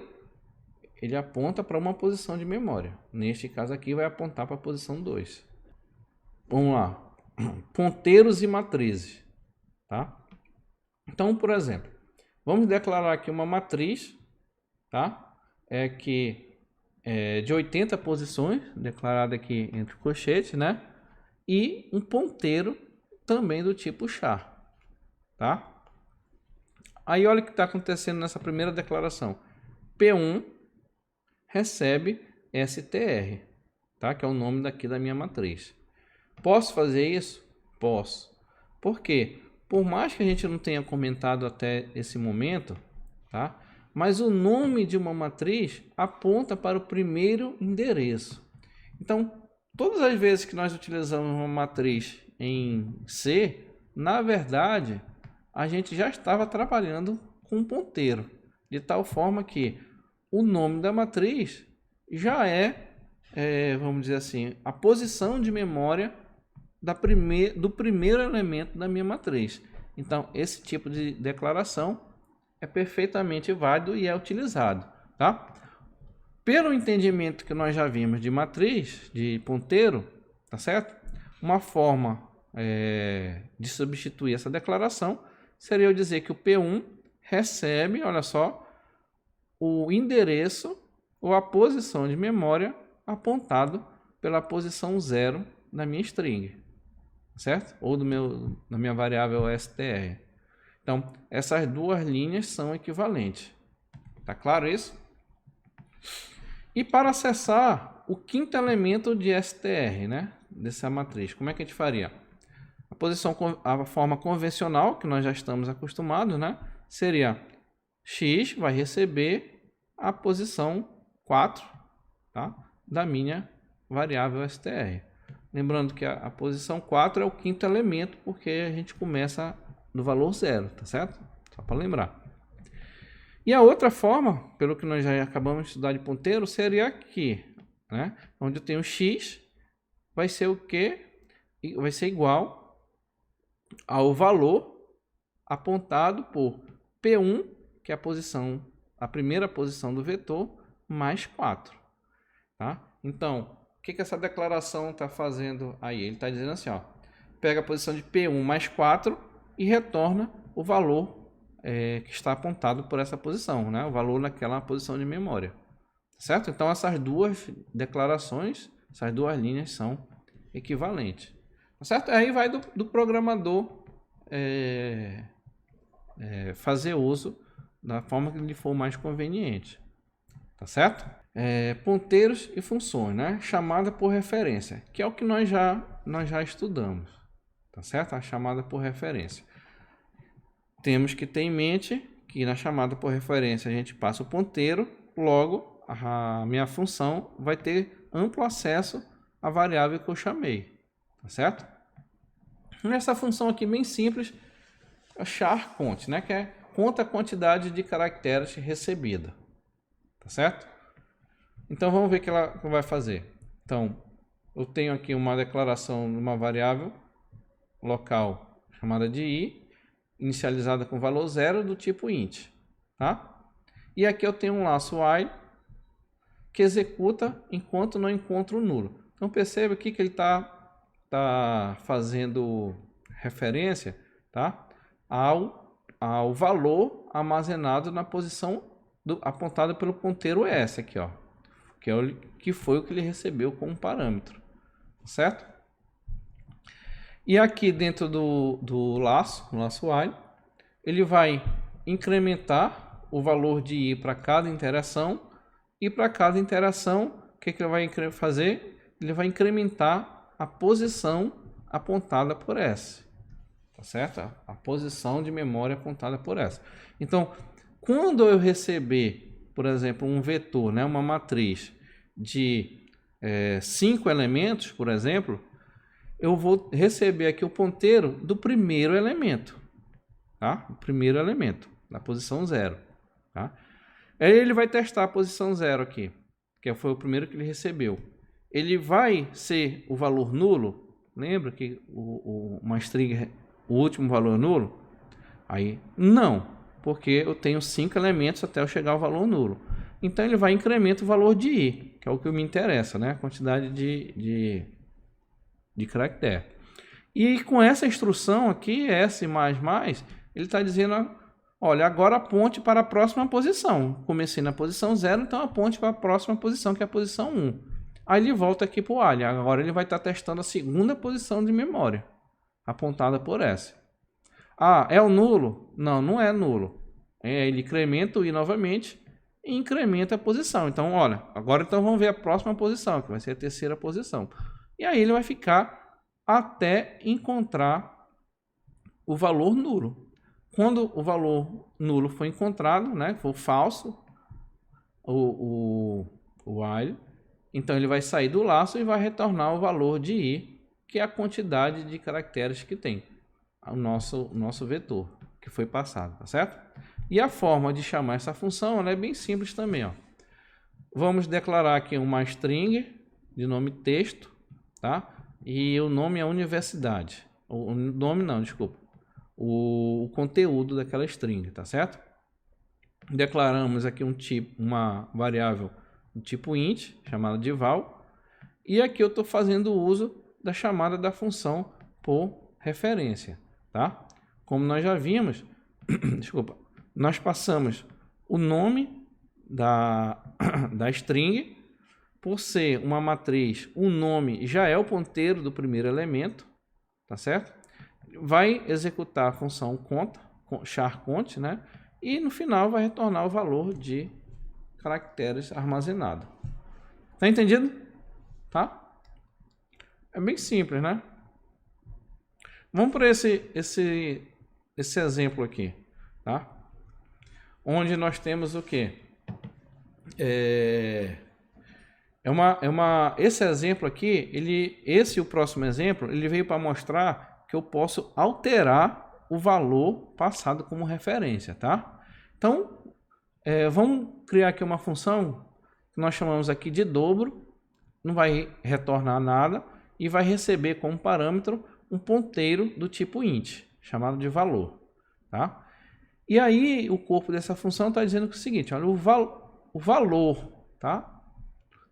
ele aponta para uma posição de memória. Neste caso aqui vai apontar para a posição 2. Vamos lá. Ponteiros e matrizes. Tá? Então, por exemplo, vamos declarar aqui uma matriz, tá? De 80 posições, declarada aqui entre colchetes, né? E um ponteiro também do tipo char, tá? Aí olha o que está acontecendo nessa primeira declaração. P1 recebe str, tá? Que é o nome daqui da minha matriz. Posso fazer isso? Posso. Por quê? Por mais que a gente não tenha comentado até esse momento, tá? Mas o nome de uma matriz aponta para o primeiro endereço. Então, todas as vezes que nós utilizamos uma matriz em C, na verdade, a gente já estava trabalhando com um ponteiro, de tal forma que o nome da matriz já vamos dizer assim, a posição de memória do primeiro elemento da minha matriz. Então, esse tipo de declaração é perfeitamente válido e é utilizado, tá? Pelo entendimento que nós já vimos de matriz, de ponteiro, tá certo? Uma forma de substituir essa declaração seria eu dizer que o P1 recebe, olha só, o endereço ou a posição de memória apontado pela posição 0 da minha string, certo? Ou da minha variável str. Então, essas duas linhas são equivalentes. Tá claro isso? E para acessar o quinto elemento de str, né, dessa matriz, como é que a gente faria? A forma convencional, que nós já estamos acostumados, né, seria x vai receber a posição 4, tá? Da minha variável str. Lembrando que a posição 4 é o quinto elemento, porque a gente começa do valor 0, tá certo? Só para lembrar. E a outra forma, pelo que nós já acabamos de estudar de ponteiro, seria aqui, né? Onde eu tenho x, vai ser o quê? Vai ser igual ao valor apontado por P1, que é a primeira posição do vetor, mais 4. Tá? Então, o que essa declaração está fazendo aí? Ele está dizendo assim, ó, pega a posição de P1 mais 4 e retorna o valor que está apontado por essa posição, né? O valor naquela posição de memória. Certo? Então, essas duas declarações, essas duas linhas são equivalentes. Certo? Aí vai do programador fazer uso da forma que lhe for mais conveniente. Tá certo? Ponteiros e funções, né? Chamada por referência, que é o que nós já estudamos. Tá certo? A chamada por referência. Temos que ter em mente que na chamada por referência a gente passa o ponteiro, logo a minha função vai ter amplo acesso à variável que eu chamei. Tá certo? Nessa função aqui bem simples, a char count, né? Que é conta a quantidade de caracteres recebida. Tá certo? Então vamos ver o que ela vai fazer. Então, eu tenho aqui uma declaração de uma variável local chamada de i, inicializada com valor 0 do tipo int. Tá? E aqui eu tenho um laço while que executa enquanto não encontro o nulo. Então perceba aqui que ele está fazendo referência, tá? ao valor armazenado na posição apontada pelo ponteiro S aqui, ó, que foi o que ele recebeu como parâmetro, certo? E aqui dentro do laço while, ele vai incrementar o valor de i para cada interação, e para cada interação, o que ele vai fazer? Ele vai incrementar a posição apontada por S. Tá certo? A posição de memória apontada por S. Então, quando eu receber, por exemplo, um vetor, né, uma matriz de 5 elementos, por exemplo, eu vou receber aqui o ponteiro do primeiro elemento. Tá? O primeiro elemento, da posição 0. Tá? Aí ele vai testar a posição 0 aqui, que foi o primeiro que ele recebeu. Ele vai ser o valor nulo? Lembra que uma string, o último valor nulo? Aí, não, porque eu tenho 5 elementos até eu chegar ao valor nulo. Então, ele vai incrementar o valor de i, que é o que me interessa, né? A quantidade de caractere. E com essa instrução aqui, S++, ele está dizendo, olha, agora aponte para a próxima posição. Comecei na posição 0, então aponte para a próxima posição, que é a posição 1. Aí ele volta aqui para o while. Agora ele vai estar testando a segunda posição de memória, apontada por S. Ah, é o nulo? Não, não é nulo. Ele incrementa o i novamente e incrementa a posição. Então, olha, agora então vamos ver a próxima posição, que vai ser a terceira posição. E aí ele vai ficar até encontrar o valor nulo. Quando o valor nulo for encontrado, né, for falso, o while, então ele vai sair do laço e vai retornar o valor de i, que é a quantidade de caracteres que tem o nosso vetor, que foi passado, tá certo? E a forma de chamar essa função ela é bem simples também. Ó. Vamos declarar aqui uma string de nome texto, tá? E o nome é universidade. O nome não, desculpa. O conteúdo daquela string, tá certo? Declaramos aqui uma variável do tipo int, chamada de val. E aqui eu estou fazendo uso da chamada da função por referência, tá? Como nós já vimos, desculpa, nós passamos o nome da string. Por ser uma matriz, o nome já é o ponteiro do primeiro elemento, tá certo? Vai executar a função conta, char count, né? E no final vai retornar o valor de caracteres armazenado. Tá entendido? Tá? É bem simples, né? Vamos para esse exemplo aqui, tá? Onde nós temos o quê? Esse exemplo aqui, esse e o próximo exemplo, ele veio para mostrar que eu posso alterar o valor passado como referência, tá? Então, vamos criar aqui uma função que nós chamamos aqui de dobro, não vai retornar nada e vai receber como parâmetro um ponteiro do tipo int, chamado de valor, tá? E aí o corpo dessa função está dizendo o seguinte, olha, o valor, tá,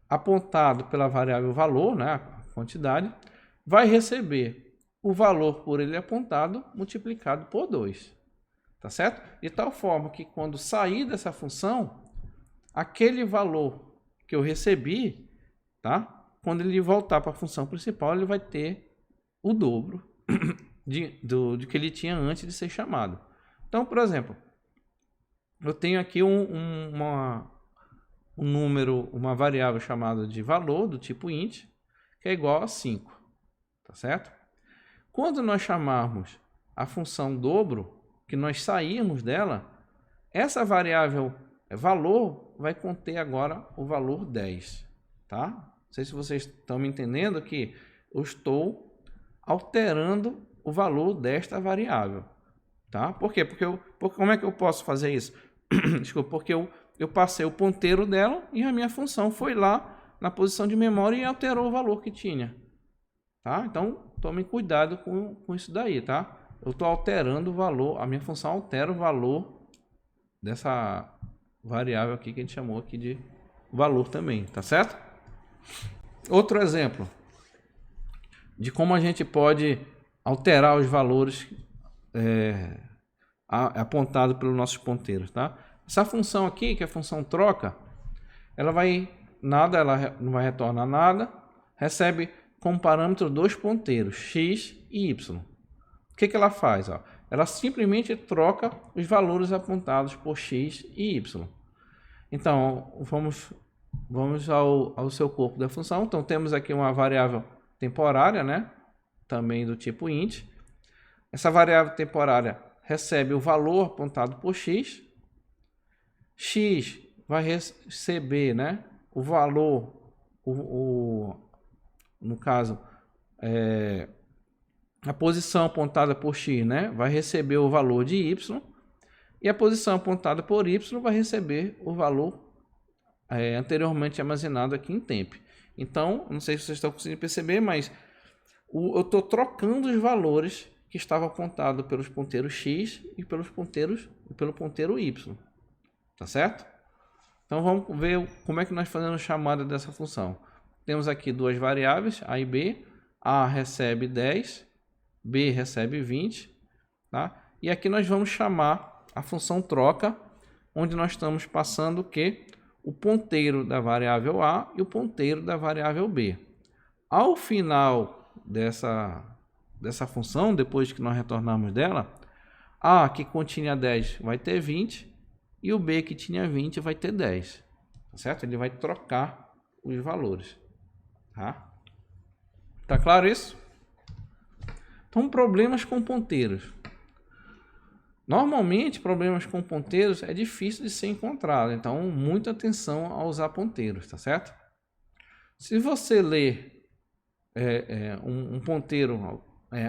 apontado pela variável valor, né, a quantidade, vai receber o valor por ele apontado multiplicado por 2, tá certo? De tal forma que quando sair dessa função, aquele valor que eu recebi, tá, quando ele voltar para a função principal, ele vai ter o dobro de que ele tinha antes de ser chamado. Então, por exemplo, eu tenho aqui um número, uma variável chamada de valor do tipo int, que é igual a 5, tá certo? Quando nós chamarmos a função dobro, que nós sairmos dela, essa variável valor vai conter agora o valor 10, tá? Não sei se vocês estão me entendendo que eu estou alterando o valor desta variável, tá? Por quê? Porque como é que eu posso fazer isso? Desculpa, porque eu passei o ponteiro dela e a minha função foi lá na posição de memória e alterou o valor que tinha, tá? Então, tome cuidado com isso daí, tá? Eu estou alterando o valor, a minha função altera o valor dessa variável aqui que a gente chamou aqui de valor também, tá certo? Outro exemplo de como a gente pode alterar os valores apontados pelos nossos ponteiros, tá? Essa função aqui, que é a função troca, ela não vai retornar nada, recebe como parâmetro dois ponteiros, x e y. O que ela faz? Ó? Ela simplesmente troca os valores apontados por x e y. Então, vamos ao seu corpo da função. Então, temos aqui uma variável temporária, né? Também do tipo int. Essa variável temporária recebe o valor apontado por x. X vai receber, né, o valor, no caso, a posição apontada por x, né, vai receber o valor de y, e a posição apontada por y vai receber o valor anteriormente armazenado aqui em temp. Então, não sei se vocês estão conseguindo perceber, mas eu estou trocando os valores que estavam apontados pelos ponteiros x e pelo ponteiro y. Tá certo? Então vamos ver como é que nós fazemos chamada dessa função. Temos aqui duas variáveis, a e b. A recebe 10, b recebe 20, tá? E aqui nós vamos chamar a função troca, onde nós estamos passando o quê? O ponteiro da variável a e o ponteiro da variável b. Ao final dessa função, depois que nós retornarmos dela, a que continha 10 vai ter 20, e o b que tinha 20 vai ter 10, tá certo? Ele vai trocar os valores, tá? Tá claro isso? Então, problemas com ponteiros. Normalmente, problemas com ponteiros é difícil de ser encontrado, então muita atenção a usar ponteiros, tá certo? Se você ler um ponteiro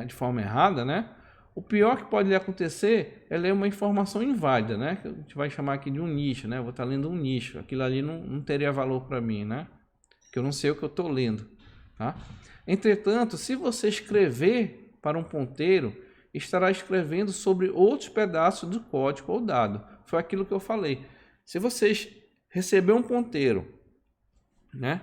de forma errada, né? O pior que pode acontecer é ler uma informação inválida, né? Que a gente vai chamar aqui de um nicho, né? Eu vou estar lendo um nicho. Aquilo ali não teria valor para mim, né? Que eu não sei o que eu estou lendo, tá? Entretanto, se você escrever para um ponteiro, estará escrevendo sobre outros pedaços do código ou dado. Foi aquilo que eu falei. Se vocês receber um ponteiro, né?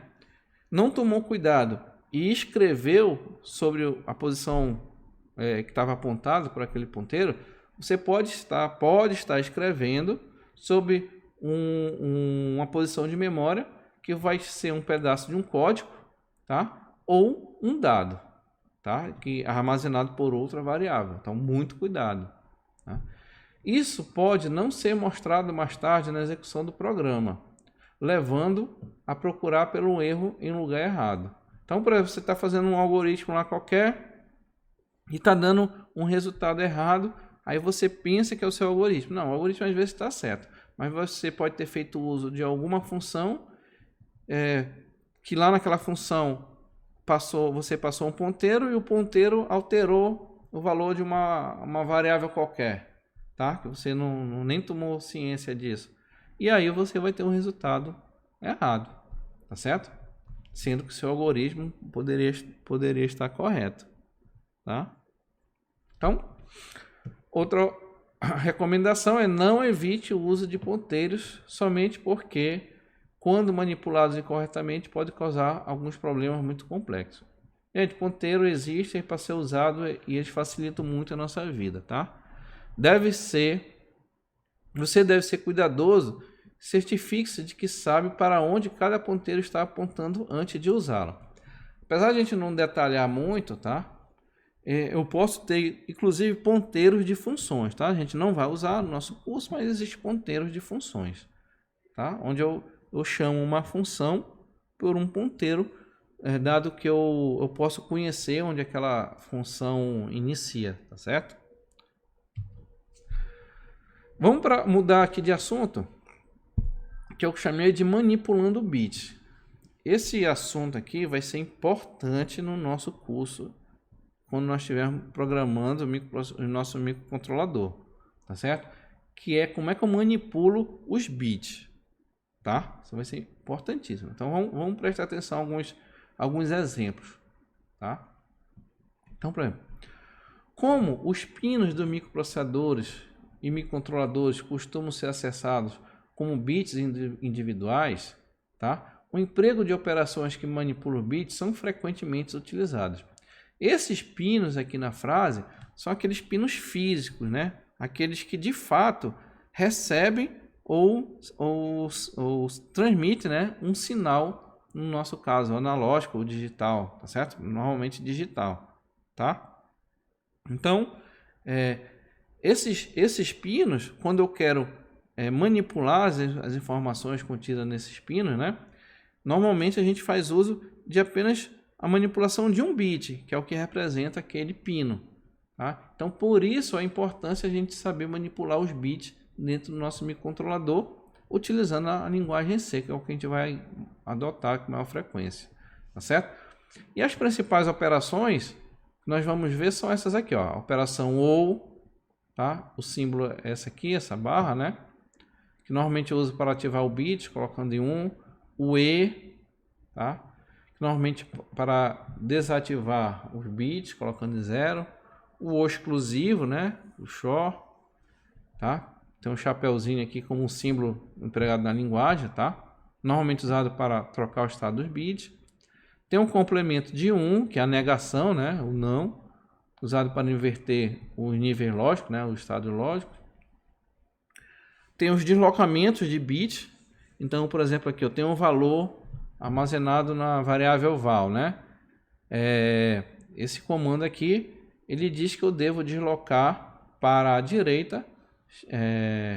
Não tomou cuidado e escreveu sobre a posição que estava apontado por aquele ponteiro, você pode estar escrevendo sobre uma posição de memória que vai ser um pedaço de um código, tá? Ou um dado, tá? Que é armazenado por outra variável. Então, muito cuidado, tá? Isso pode não ser mostrado mais tarde na execução do programa, levando a procurar pelo erro em lugar errado. Então, por exemplo, você está fazendo um algoritmo lá qualquer e está dando um resultado errado, aí você pensa que é o seu algoritmo. Não, o algoritmo às vezes está certo, mas você pode ter feito uso de alguma função que lá naquela função você passou um ponteiro e o ponteiro alterou o valor de uma variável qualquer, tá? Que você nem tomou ciência disso. E aí você vai ter um resultado errado, tá certo? Sendo que o seu algoritmo poderia estar correto, tá? Então, outra recomendação é não evite o uso de ponteiros somente porque, quando manipulados incorretamente, pode causar alguns problemas muito complexos. Gente, ponteiro existe para ser usado e eles facilitam muito a nossa vida, tá? Você deve ser cuidadoso, certifique-se de que sabe para onde cada ponteiro está apontando antes de usá-lo. Apesar de a gente não detalhar muito, tá? Eu posso ter, inclusive, ponteiros de funções, tá? A gente não vai usar no nosso curso, mas existem ponteiros de funções, tá? Onde eu chamo uma função por um ponteiro, dado que eu posso conhecer onde aquela função inicia, tá certo? Vamos mudar aqui de assunto, que eu chamei de manipulando bits. Esse assunto aqui vai ser importante no nosso curso, quando nós estivermos programando o nosso microcontrolador, tá certo? Que é como é que eu manipulo os bits, tá? Isso vai ser importantíssimo. Então vamos prestar atenção a alguns exemplos, tá? Então, por exemplo, como os pinos dos microprocessadores e microcontroladores costumam ser acessados como bits individuais, tá? O emprego de operações que manipulam bits são frequentemente utilizados. Esses pinos aqui na frase são aqueles pinos físicos, né? Aqueles que de fato recebem ou transmitem, né, um sinal, no nosso caso analógico ou digital, tá certo? Normalmente digital, tá? Então, esses pinos, quando eu quero manipular as informações contidas nesses pinos, né? Normalmente a gente faz uso de apenas a manipulação de um bit, que é o que representa aquele pino, tá? Então, por isso a importância de a gente saber manipular os bits dentro do nosso microcontrolador, utilizando a linguagem C, que é o que a gente vai adotar com maior frequência, tá certo? E as principais operações que nós vamos ver são essas aqui, ó. A operação OU, tá? O símbolo é essa aqui, essa barra, né? Que normalmente eu uso para ativar o bit, colocando em 1. O E, tá? Normalmente para desativar os bits, colocando em 0. O exclusivo, né? O XOR, tá? Tem um chapeuzinho aqui como um símbolo empregado na linguagem, tá? Normalmente usado para trocar o estado dos bits. Tem um complemento de 1, que é a negação, né? O não, usado para inverter os níveis lógicos, né? O estado lógico. Tem os deslocamentos de bits. Então, por exemplo, aqui eu tenho um valor armazenado na variável val, né? Esse comando aqui, ele diz que eu devo deslocar para a direita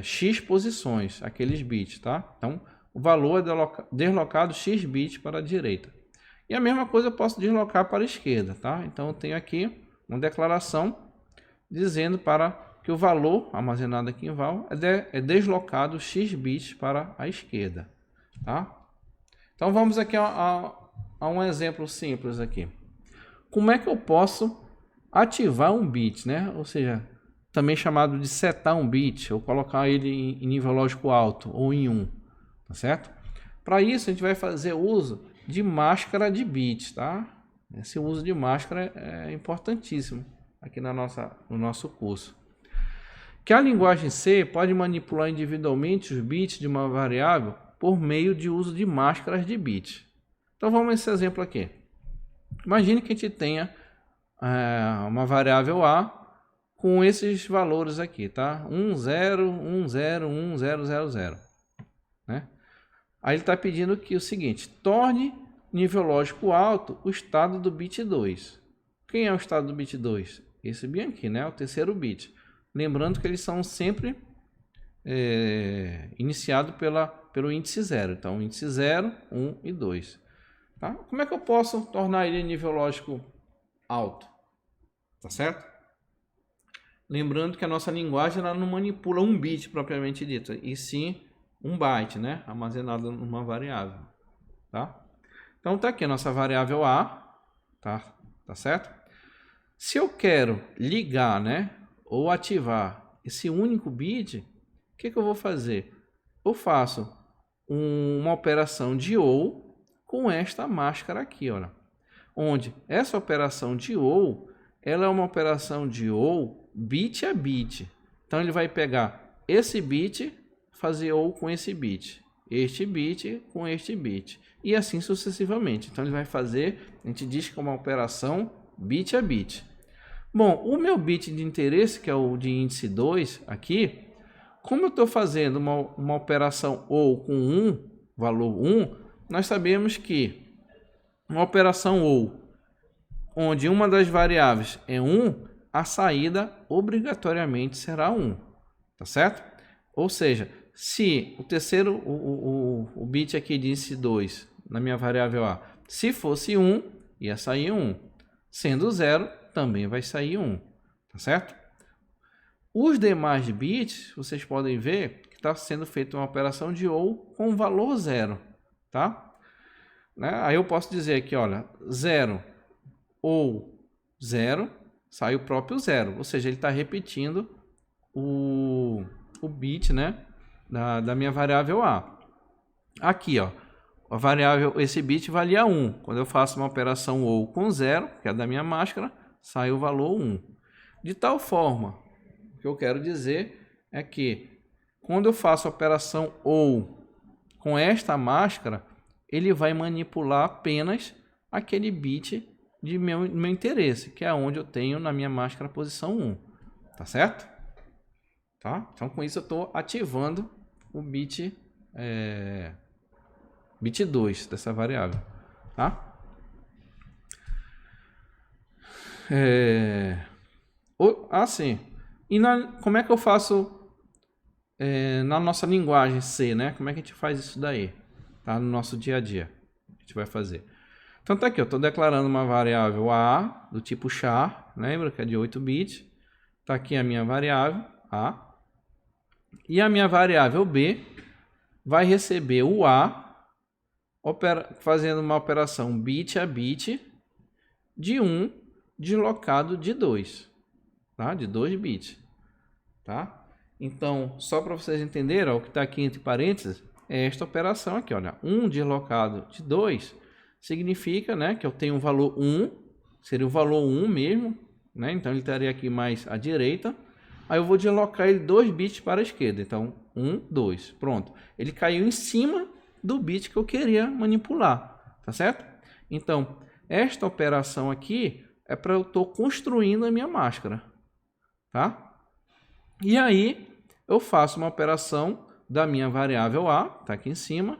x posições, aqueles bits, tá? Então, o valor é deslocado x bits para a direita. E a mesma coisa eu posso deslocar para a esquerda, tá? Então, eu tenho aqui uma declaração dizendo para que o valor armazenado aqui em val é deslocado x bits para a esquerda, tá? Então vamos aqui a um exemplo simples aqui. Como é que eu posso ativar um bit, né? Ou seja, também chamado de setar um bit, ou colocar ele em nível lógico alto ou em 1, tá certo? Para isso a gente vai fazer uso de máscara de bits, tá? Esse uso de máscara é importantíssimo aqui no nosso curso. Que a linguagem C pode manipular individualmente os bits de uma variável por meio de uso de máscaras de bits. Então vamos a esse exemplo aqui. Imagine que a gente tenha uma variável A com esses valores aqui, tá? 1, 0, 1, 0, 1, 0, 0, 0. Né? Aí ele está pedindo que o seguinte: torne nível lógico alto o estado do bit 2. Quem é o estado do bit 2? Esse bem aqui, né? O terceiro bit. Lembrando que eles são sempre iniciados pelo índice 0. Então, índice 0, 1 e 2. Tá? Como é que eu posso tornar ele nível lógico alto? Tá certo? Lembrando que a nossa linguagem ela não manipula um bit propriamente dito, e sim um byte, né? Armazenado numa variável, tá? Então tá aqui a nossa variável A, tá certo? Se eu quero ligar, né, ou ativar esse único bit, o que eu vou fazer? Eu faço uma operação de OR com esta máscara aqui, olha. Onde essa operação de OR, ela é uma operação de OR bit a bit. Então ele vai pegar esse bit, fazer OR com esse bit, este bit com este bit, e assim sucessivamente. Então ele vai fazer, a gente diz que é uma operação bit a bit. Bom, o meu bit de interesse, que é o de índice 2 aqui, como eu estou fazendo uma operação OR com 1, valor 1, nós sabemos que uma operação OR, onde uma das variáveis é 1, a saída obrigatoriamente será 1, tá certo? Ou seja, se o terceiro, o bit aqui de índice 2, na minha variável A, se fosse 1, ia sair 1. Sendo 0, também vai sair 1, tá certo? Os demais bits, vocês podem ver que está sendo feita uma operação de OR com valor 0, tá? Né? Aí eu posso dizer aqui, olha, 0 ou 0, sai o próprio 0, ou seja, ele está repetindo o bit, né, da minha variável A. Aqui, ó, a variável, esse bit valia 1. Quando eu faço uma operação OR com 0, que é da minha máscara, sai o valor 1. De tal forma, o que eu quero dizer é que quando eu faço a operação OR com esta máscara, ele vai manipular apenas aquele bit de meu interesse, que é onde eu tenho na minha máscara a posição 1. Tá certo? Tá? Então, com isso eu estou ativando o bit 2 dessa variável. Tá? Assim. E como é que eu faço na nossa linguagem C, né? Como é que a gente faz isso daí? Tá? No nosso dia a dia. A gente vai fazer. Então tá aqui, eu estou declarando uma variável A do tipo char, lembra que é de 8 bits. Tá aqui a minha variável A. E a minha variável B vai receber o A, fazendo uma operação bit a bit de 1 deslocado de 2, tá? De 2 bits, tá? Então, só para vocês entenderem, ó, o que está aqui entre parênteses é esta operação aqui, olha, 1 deslocado de 2 significa, né, que eu tenho um valor 1, seria o valor 1 mesmo, né? Então ele estaria aqui mais à direita. Aí eu vou deslocar ele 2 bits para a esquerda. Então, 1, 2. Pronto. Ele caiu em cima do bit que eu queria manipular. Tá certo? Então, esta operação aqui é para eu estar construindo a minha máscara. Tá? E aí, eu faço uma operação da minha variável A, tá aqui em cima.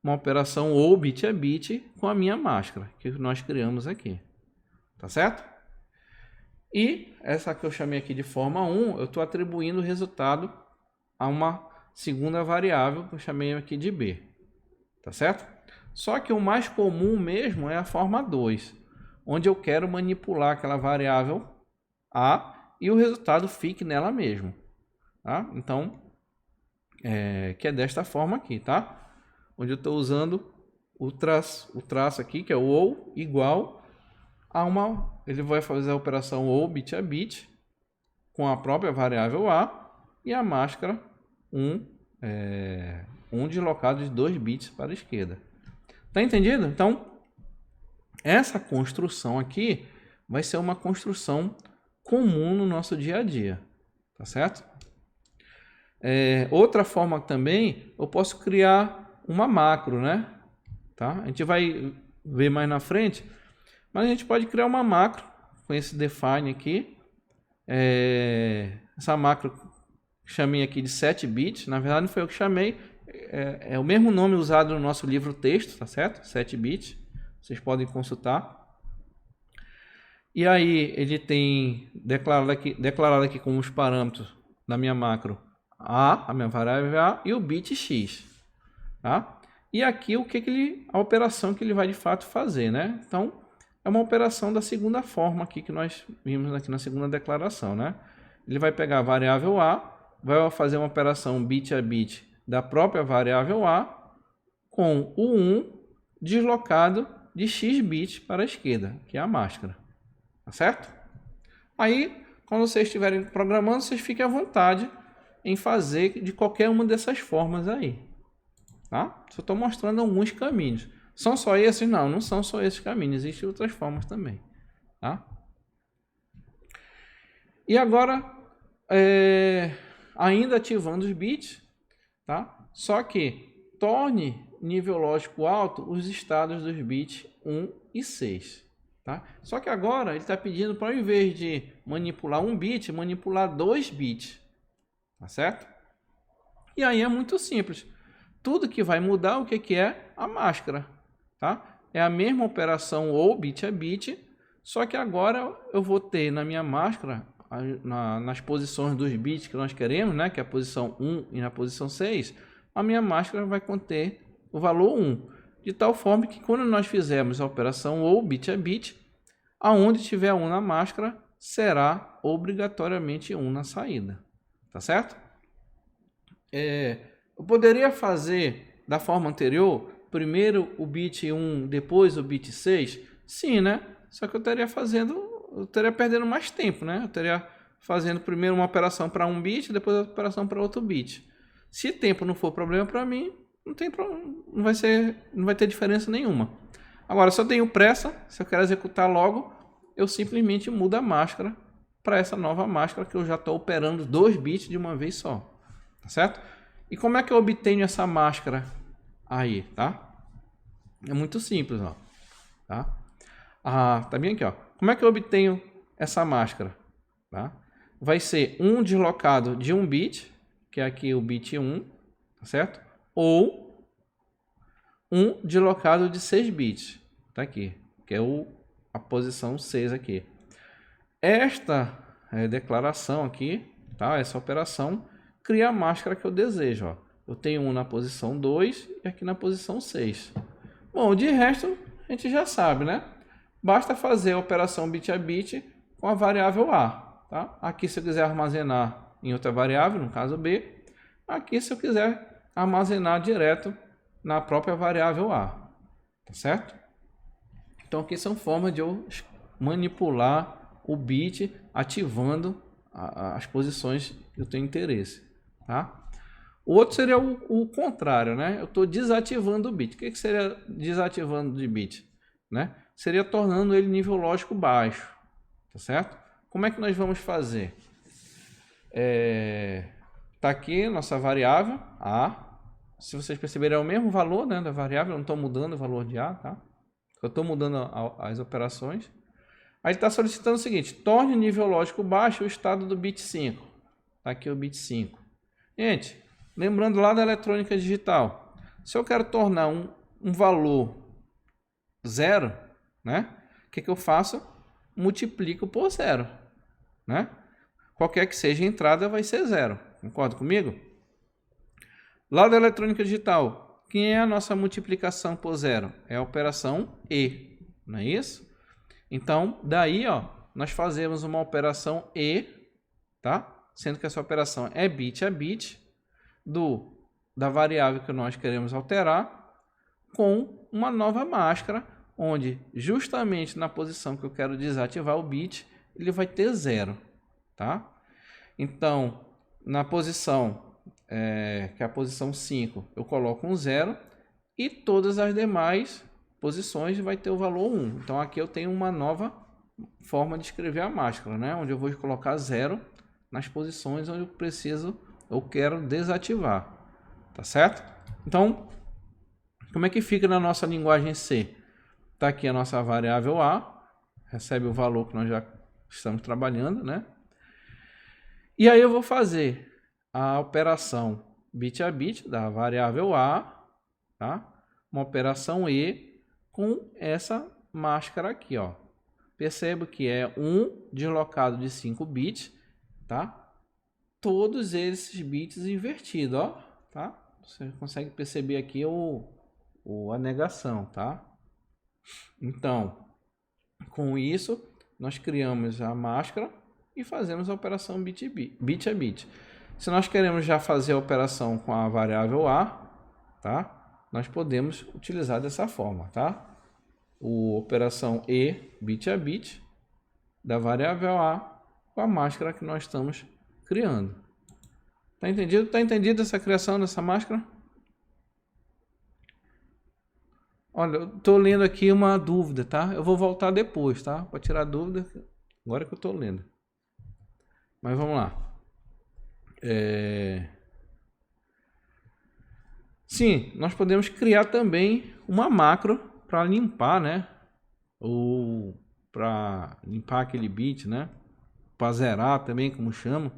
Uma operação OR bit a bit com a minha máscara, que nós criamos aqui. Tá certo? E essa que eu chamei aqui de forma 1, eu estou atribuindo o resultado a uma segunda variável que eu chamei aqui de B. Tá certo? Só que o mais comum mesmo é a forma 2, onde eu quero manipular aquela variável A e o resultado fique nela mesmo. Tá? Então, que é desta forma aqui, tá? Onde eu estou usando o traço aqui, que é o OR igual a ele vai fazer a operação OR bit a bit com a própria variável A e a máscara 1 deslocado de 2 bits para a esquerda. Tá entendido? Então, essa construção aqui vai ser uma construção comum no nosso dia a dia. Tá certo? Outra forma também, eu posso criar uma macro, né? Tá? A gente vai ver mais na frente. Mas a gente pode criar uma macro com esse define aqui. Essa macro chamei aqui de 7 bits. Na verdade não foi eu que chamei. É o mesmo nome usado no nosso livro texto, tá certo? 7 bits. Vocês podem consultar. E aí ele tem declarado aqui como os parâmetros da minha macro A, a minha variável A, e o bit X. Tá? E aqui a operação que ele vai de fato fazer, né? Então, é uma operação da segunda forma aqui que nós vimos aqui na segunda declaração, né? Ele vai pegar a variável A, vai fazer uma operação bit a bit da própria variável A com o 1 deslocado de x bits para a esquerda, que é a máscara. Tá certo? Aí, quando vocês estiverem programando, vocês fiquem à vontade em fazer de qualquer uma dessas formas aí. Tá? Só estou mostrando alguns caminhos. São só esses? Não, não são só esses caminhos. Existem outras formas também. Tá? E agora, ainda ativando os bits, tá? Só que torne nível lógico alto os estados dos bits 1 e 6. Tá? Só que agora ele está pedindo para, ao invés de manipular um bit, manipular 2 bits. Tá certo? E aí é muito simples. Tudo que vai mudar, o que é? A máscara. Tá? É a mesma operação ou bit a bit, só que agora eu vou ter na minha máscara, nas posições dos bits que nós queremos, né, que é a posição 1 e na posição 6, a minha máscara vai conter o valor 1. De tal forma que quando nós fizermos a operação ou bit a bit, aonde tiver 1 na máscara, será obrigatoriamente 1 na saída. Tá certo? Eu poderia fazer da forma anterior, primeiro o bit 1, depois o bit 6? Sim, né? Só que eu estaria perdendo mais tempo, né? Eu estaria fazendo primeiro uma operação para um bit, depois a operação para outro bit. Se tempo não for problema para mim, não vai ter diferença nenhuma. Agora, se eu tenho pressa, se eu quero executar logo, eu simplesmente mudo a máscara para essa nova máscara que eu já estou operando 2 bits de uma vez só. Tá certo? E como é que eu obtenho essa máscara aí, tá? É muito simples, ó. Tá? Tá bem aqui, ó. Como é que eu obtenho essa máscara? Tá? Vai ser um deslocado de 1 bit, que é aqui o bit 1, tá certo? Ou um deslocado de 6 bits, tá aqui, que é a posição 6 aqui. Esta declaração aqui, tá? Essa operação cria a máscara que eu desejo, ó. Eu tenho um na posição 2 e aqui na posição 6. Bom, de resto a gente já sabe, né? Basta fazer a operação bit a bit com a variável A, tá? Aqui se eu quiser armazenar em outra variável, no caso B. Aqui se eu quiser armazenar direto na própria variável A, tá certo? Então aqui são formas de eu manipular o bit ativando as posições que eu tenho interesse, tá? O outro seria o contrário, né? Eu estou desativando o bit. O que seria desativando de bit? Né? Seria tornando ele nível lógico baixo, tá certo? Como é que nós vamos fazer? Tá aqui nossa variável A. Se vocês perceberem, é o mesmo valor, né, da variável, eu não estou mudando o valor de A, tá? Eu estou mudando as operações. Aí ele está solicitando o seguinte: torne nível lógico baixo o estado do bit 5. Tá aqui o bit 5. Gente, lembrando lá da eletrônica digital, se eu quero tornar um valor 0, né? O que eu faço? Multiplico por 0, né? Qualquer que seja a entrada vai ser 0. Concorda comigo? Lá da eletrônica digital, quem é a nossa multiplicação por 0? É a operação E, não é isso? Então, daí, ó, nós fazemos uma operação E, tá? Sendo que essa operação é bit a bit da variável que nós queremos alterar com uma nova máscara, onde justamente na posição que eu quero desativar o bit, ele vai ter 0, tá? Então, na posição, que é a posição 5, eu coloco um 0 e todas as demais posições vai ter o valor 1. Então, aqui eu tenho uma nova forma de escrever a máscara, né? Onde eu vou colocar 0 nas posições onde eu quero desativar, tá certo? Então, como é que fica na nossa linguagem C? Tá aqui a nossa variável A, recebe o valor que nós já estamos trabalhando, né? E aí eu vou fazer a operação bit a bit da variável A, tá? Uma operação E com essa máscara aqui, ó. Percebo que é um deslocado de 5 bits, tá? Todos esses bits invertidos, ó, tá? Você consegue perceber aqui a negação, tá? Então, com isso, nós criamos a máscara e fazemos a operação bit a bit. Se nós queremos já fazer a operação com a variável A, tá? Nós podemos utilizar dessa forma, tá? A operação E, bit a bit, da variável A com a máscara que nós estamos criando. Tá entendido? Tá entendido essa criação dessa máscara? Olha, eu tô lendo aqui uma dúvida, tá? Eu vou voltar depois, tá? Para tirar a dúvida, agora que eu tô lendo. Mas vamos lá. Sim, nós podemos criar também uma macro para limpar, né? Ou para limpar aquele bit, né? Para zerar também, como chama,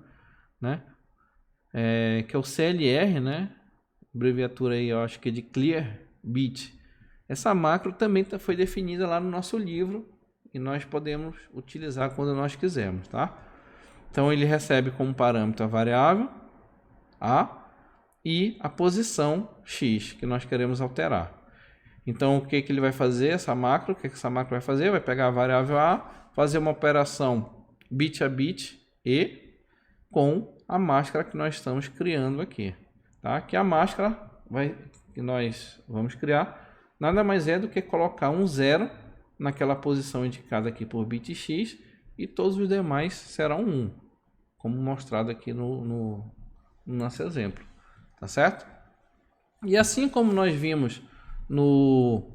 né? Que é o CLR, né? Abreviatura aí, eu acho que é de Clear Bit. Essa macro também foi definida lá no nosso livro e nós podemos utilizar quando nós quisermos, tá? Então ele recebe como parâmetro a variável A e a posição X que nós queremos alterar. Então o que ele vai fazer, essa macro, o que essa macro vai fazer? Vai pegar a variável A, fazer uma operação bit a bit e com a máscara que nós estamos criando aqui, tá? Que a máscara que nós vamos criar nada mais é do que colocar um 0 naquela posição indicada aqui por bit X e todos os demais serão 1, como mostrado aqui no nosso exemplo, tá certo? E assim como nós vimos no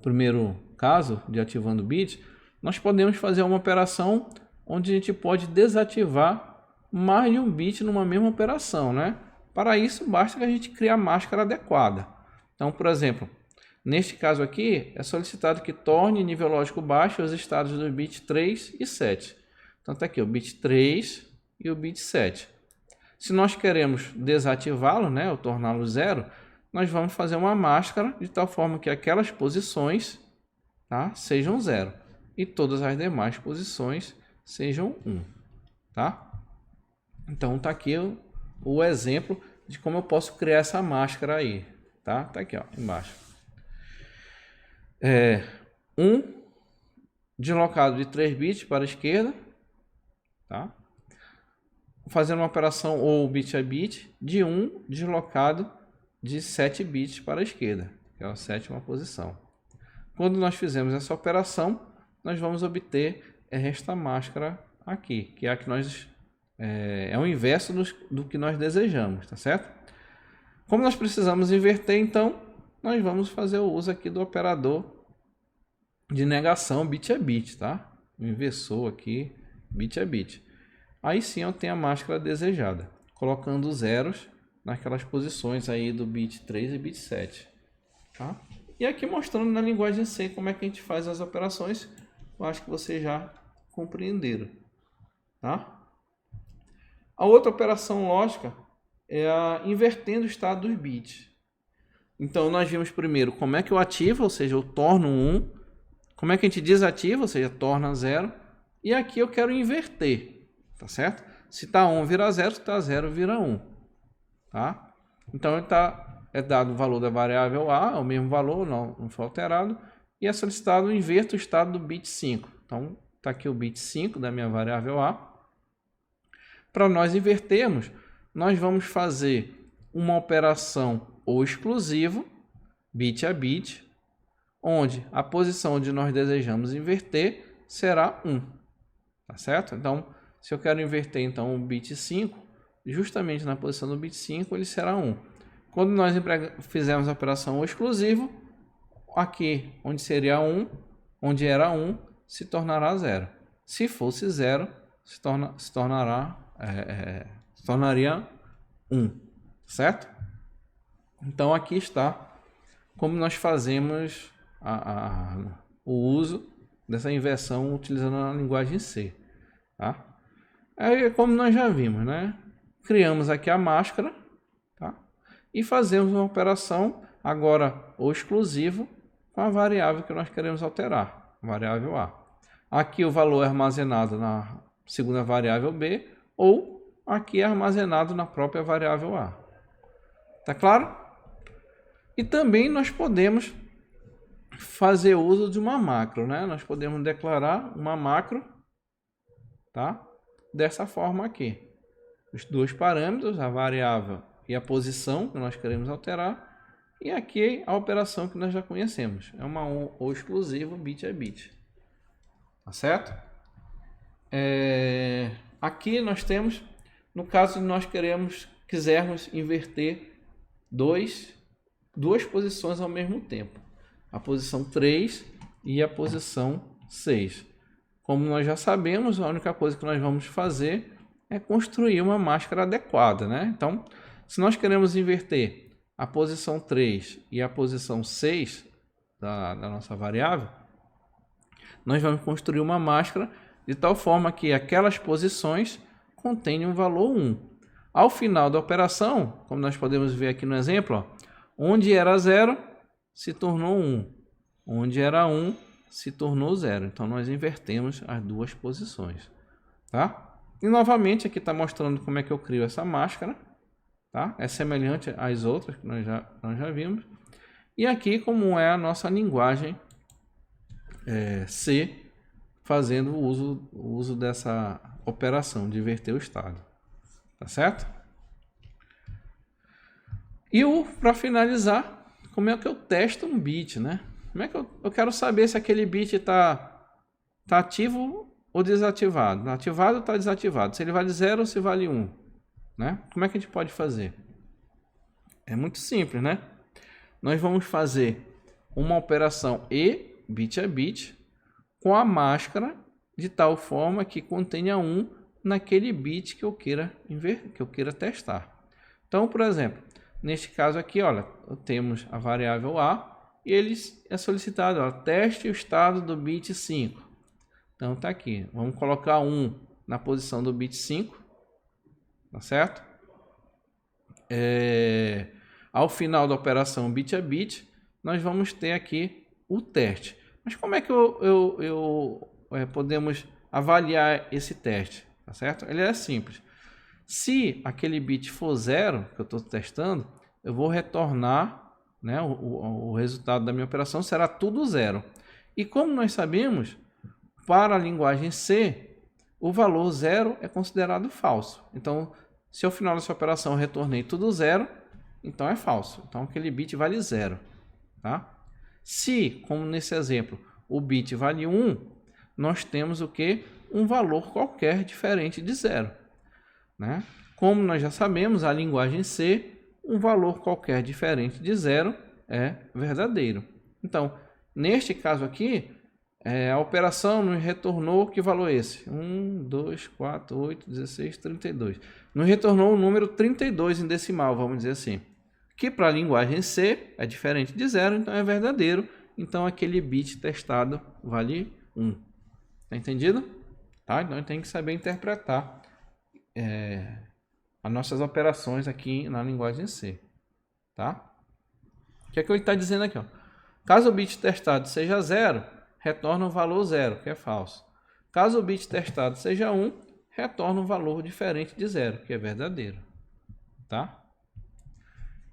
primeiro caso de ativando bit, nós podemos fazer uma operação onde a gente pode desativar mais de um bit numa mesma operação, né? Para isso, basta que a gente crie a máscara adequada. Então, por exemplo, neste caso aqui, é solicitado que torne nível lógico baixo os estados do bit 3 e 7. Então, está aqui o bit 3 e o bit 7. Se nós queremos desativá-lo, né, ou torná-lo 0, nós vamos fazer uma máscara de tal forma que aquelas posições, tá, sejam 0 e todas as demais posições sejam 1, tá? Então, está aqui o exemplo de como eu posso criar essa máscara aí, tá? Tá aqui, ó, embaixo. 1 deslocado de 3 bits para a esquerda, tá? Fazendo uma operação ou bit a bit de 1 deslocado de 7 bits para a esquerda, que é a sétima posição. Quando nós fizermos essa operação, nós vamos obter esta máscara aqui, que é a que nós é o inverso do que nós desejamos, tá certo? Como nós precisamos inverter, então, nós vamos fazer o uso aqui do operador de negação bit a bit, tá? O inversor aqui, bit a bit. Aí sim eu tenho a máscara desejada, colocando zeros naquelas posições aí do bit 3 e bit 7, tá? E aqui mostrando na linguagem C como é que a gente faz as operações, eu acho que vocês já compreenderam, tá? A outra operação lógica é a invertendo o estado dos bits. Então nós vimos primeiro como é que eu ativo, ou seja, eu torno 1, como é que a gente desativa, ou seja, torna 0, e aqui eu quero inverter, tá certo? Se está 1 vira 0, se está 0 vira 1, tá? Então é dado o valor da variável A, é o mesmo valor, não foi alterado, e é solicitado inverta o estado do bit 5. Então está aqui o bit 5 da minha variável A. Para nós invertermos, nós vamos fazer uma operação ou exclusivo, bit a bit, onde a posição onde nós desejamos inverter será 1, tá certo? Então, se eu quero inverter então o bit 5, justamente na posição do bit 5 ele será 1. Quando nós fizermos a operação exclusivo, aqui onde seria 1, onde era 1, se tornará 0. Se fosse 0, se tornaria 1, certo? Então aqui está como nós fazemos o uso dessa inversão utilizando a linguagem C, tá? Aí, como nós já vimos, né? Criamos aqui a máscara, tá? E fazemos uma operação agora o exclusivo com a variável que nós queremos alterar, a variável A. Aqui o valor é armazenado na segunda variável B ou aqui é armazenado na própria variável A. Tá claro? E também nós podemos fazer uso de uma macro, né? Nós podemos declarar uma macro, tá? Dessa forma aqui. os dois parâmetros, a variável e a posição que nós queremos alterar. E aqui a operação que nós já conhecemos. É uma ou exclusivo bit a bit. Tá certo? Aqui nós temos, no caso de nós quisermos inverter duas posições ao mesmo tempo. A posição 3 e a posição 6. Como nós já sabemos, a única coisa que nós vamos fazer é construir uma máscara adequada, né? Então, se nós queremos inverter a posição 3 e a posição 6 da nossa variável, nós vamos construir uma máscara de tal forma que aquelas posições contenham um valor 1. Ao final da operação, como nós podemos ver aqui no exemplo, ó, onde era 0 se tornou 1, onde era 1 se tornou 0. Então nós invertemos as duas posições, tá? E novamente aqui está mostrando como é que eu crio essa máscara, tá? É semelhante às outras que nós já vimos. E aqui como é a nossa linguagem C, fazendo o uso dessa operação de inverter o estado, tá certo? E para finalizar, como é que eu testo um bit, né? Como é que eu quero saber se aquele bit está ativo ou desativado? Ativado ou está desativado? Se ele vale 0 ou se vale 1, né? Como é que a gente pode fazer? É muito simples, né? Nós vamos fazer uma operação e bit a bit com a máscara de tal forma que contenha 1 naquele bit que eu queira testar. Então, por exemplo, neste caso aqui, olha, temos a variável A e ele é solicitado, ó, teste o estado do bit 5. Então tá aqui, vamos colocar 1 na posição do bit 5, tá certo? Ao final da operação bit a bit, nós vamos ter aqui o teste. Mas como é que podemos avaliar esse teste? Tá certo? Ele é simples. Se aquele bit for 0, que eu estou testando, eu vou retornar, né, o resultado da minha operação será tudo 0. E como nós sabemos, para a linguagem C, o valor 0 é considerado falso. Então, se ao final dessa operação eu retornei tudo 0, então é falso. Então, aquele bit vale 0. Tá? Se, como nesse exemplo, o bit vale 1, nós temos o que? Um valor qualquer diferente de 0. Né? Como nós já sabemos, a linguagem C, um valor qualquer diferente de 0 é verdadeiro. Então, neste caso aqui, a operação nos retornou que valor é esse? 1, 2, 4, 8, 16, 32. Nos retornou o número 32 em decimal, vamos dizer assim. Que para a linguagem C é diferente de 0, então é verdadeiro. Então aquele bit testado vale 1. Tá entendido? Tá? Então tem que saber interpretar as nossas operações aqui na linguagem C. Tá? O que é que ele está dizendo aqui? Ó? Caso o bit testado seja 0, retorna o valor 0, que é falso. Caso o bit testado seja 1, retorna um valor diferente de 0, que é verdadeiro. Tá?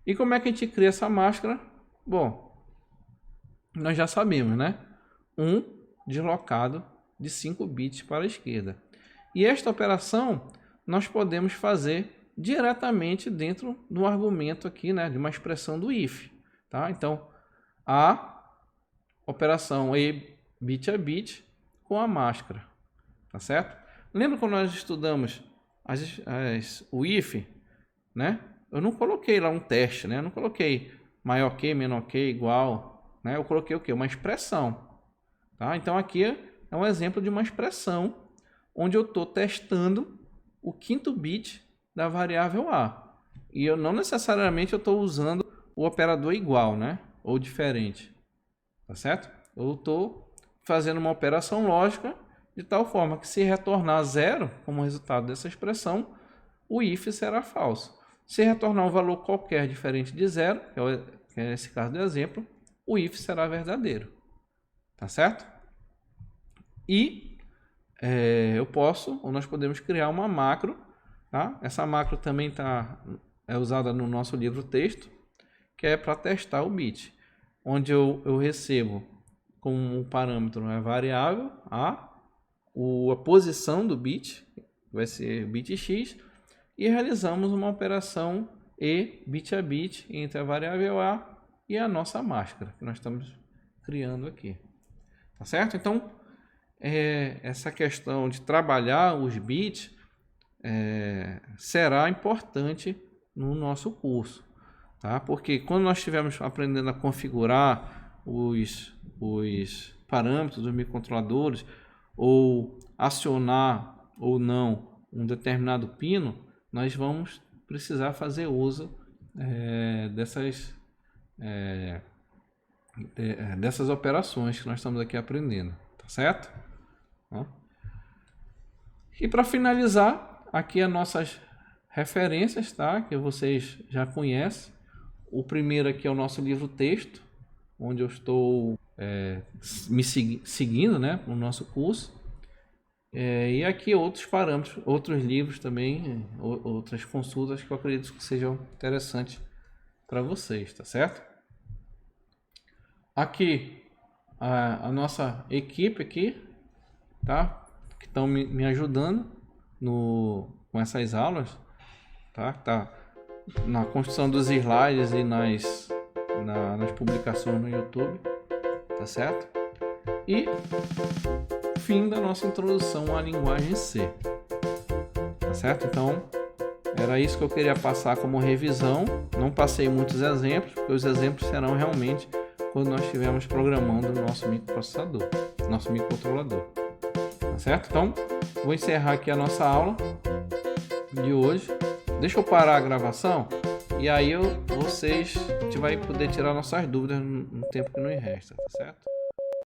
E como é que a gente cria essa máscara? Bom, nós já sabemos, né? 1 deslocado de 5 bits para a esquerda. E esta operação nós podemos fazer diretamente dentro do argumento aqui, né? De uma expressão do if. Tá? Então, a operação e bit a bit com a máscara. Tá certo? Lembra quando nós estudamos o if, né? Eu não coloquei lá um teste, né? Eu não coloquei maior que, menor que, igual, né? Eu coloquei o quê? Uma expressão, tá? Então aqui é um exemplo de uma expressão onde eu estou testando o quinto bit da variável A. E eu não necessariamente estou usando o operador igual, né? Ou diferente, tá certo? Eu estou fazendo uma operação lógica de tal forma que se retornar 0 como resultado dessa expressão, o if será falso. Se retornar um valor qualquer diferente de 0, que é esse caso do exemplo, o if será verdadeiro. Tá certo? E nós podemos criar uma macro. Tá? Essa macro também é usada no nosso livro texto, que é para testar o bit. Onde eu recebo como parâmetro a variável A, a posição do bit, vai ser bit x, e realizamos uma operação E bit a bit entre a variável A e a nossa máscara que nós estamos criando aqui. Tá certo? Então, essa questão de trabalhar os bits será importante no nosso curso, tá? Porque quando nós estivermos aprendendo a configurar os parâmetros dos microcontroladores ou acionar ou não um determinado pino, nós vamos precisar fazer uso dessas operações que nós estamos aqui aprendendo, tá certo? E para finalizar, aqui as nossas referências, tá? Que vocês já conhecem. O primeiro aqui é o nosso livro texto, onde eu estou me seguindo, né, no nosso curso. E aqui outros parâmetros, outros livros também, outras consultas que eu acredito que sejam interessantes para vocês, tá certo? Aqui a nossa equipe aqui, tá? Que estão me ajudando com essas aulas, tá? Na construção dos slides e nas publicações no YouTube, tá certo? E fim da nossa introdução à linguagem C, tá certo? Então, era isso que eu queria passar como revisão. Não passei muitos exemplos, porque os exemplos serão realmente quando nós estivermos programando o nosso microprocessador, nosso microcontrolador, tá certo? Então, vou encerrar aqui a nossa aula de hoje. Deixa eu parar a gravação e aí a gente vai poder tirar nossas dúvidas no tempo que nos resta, tá certo?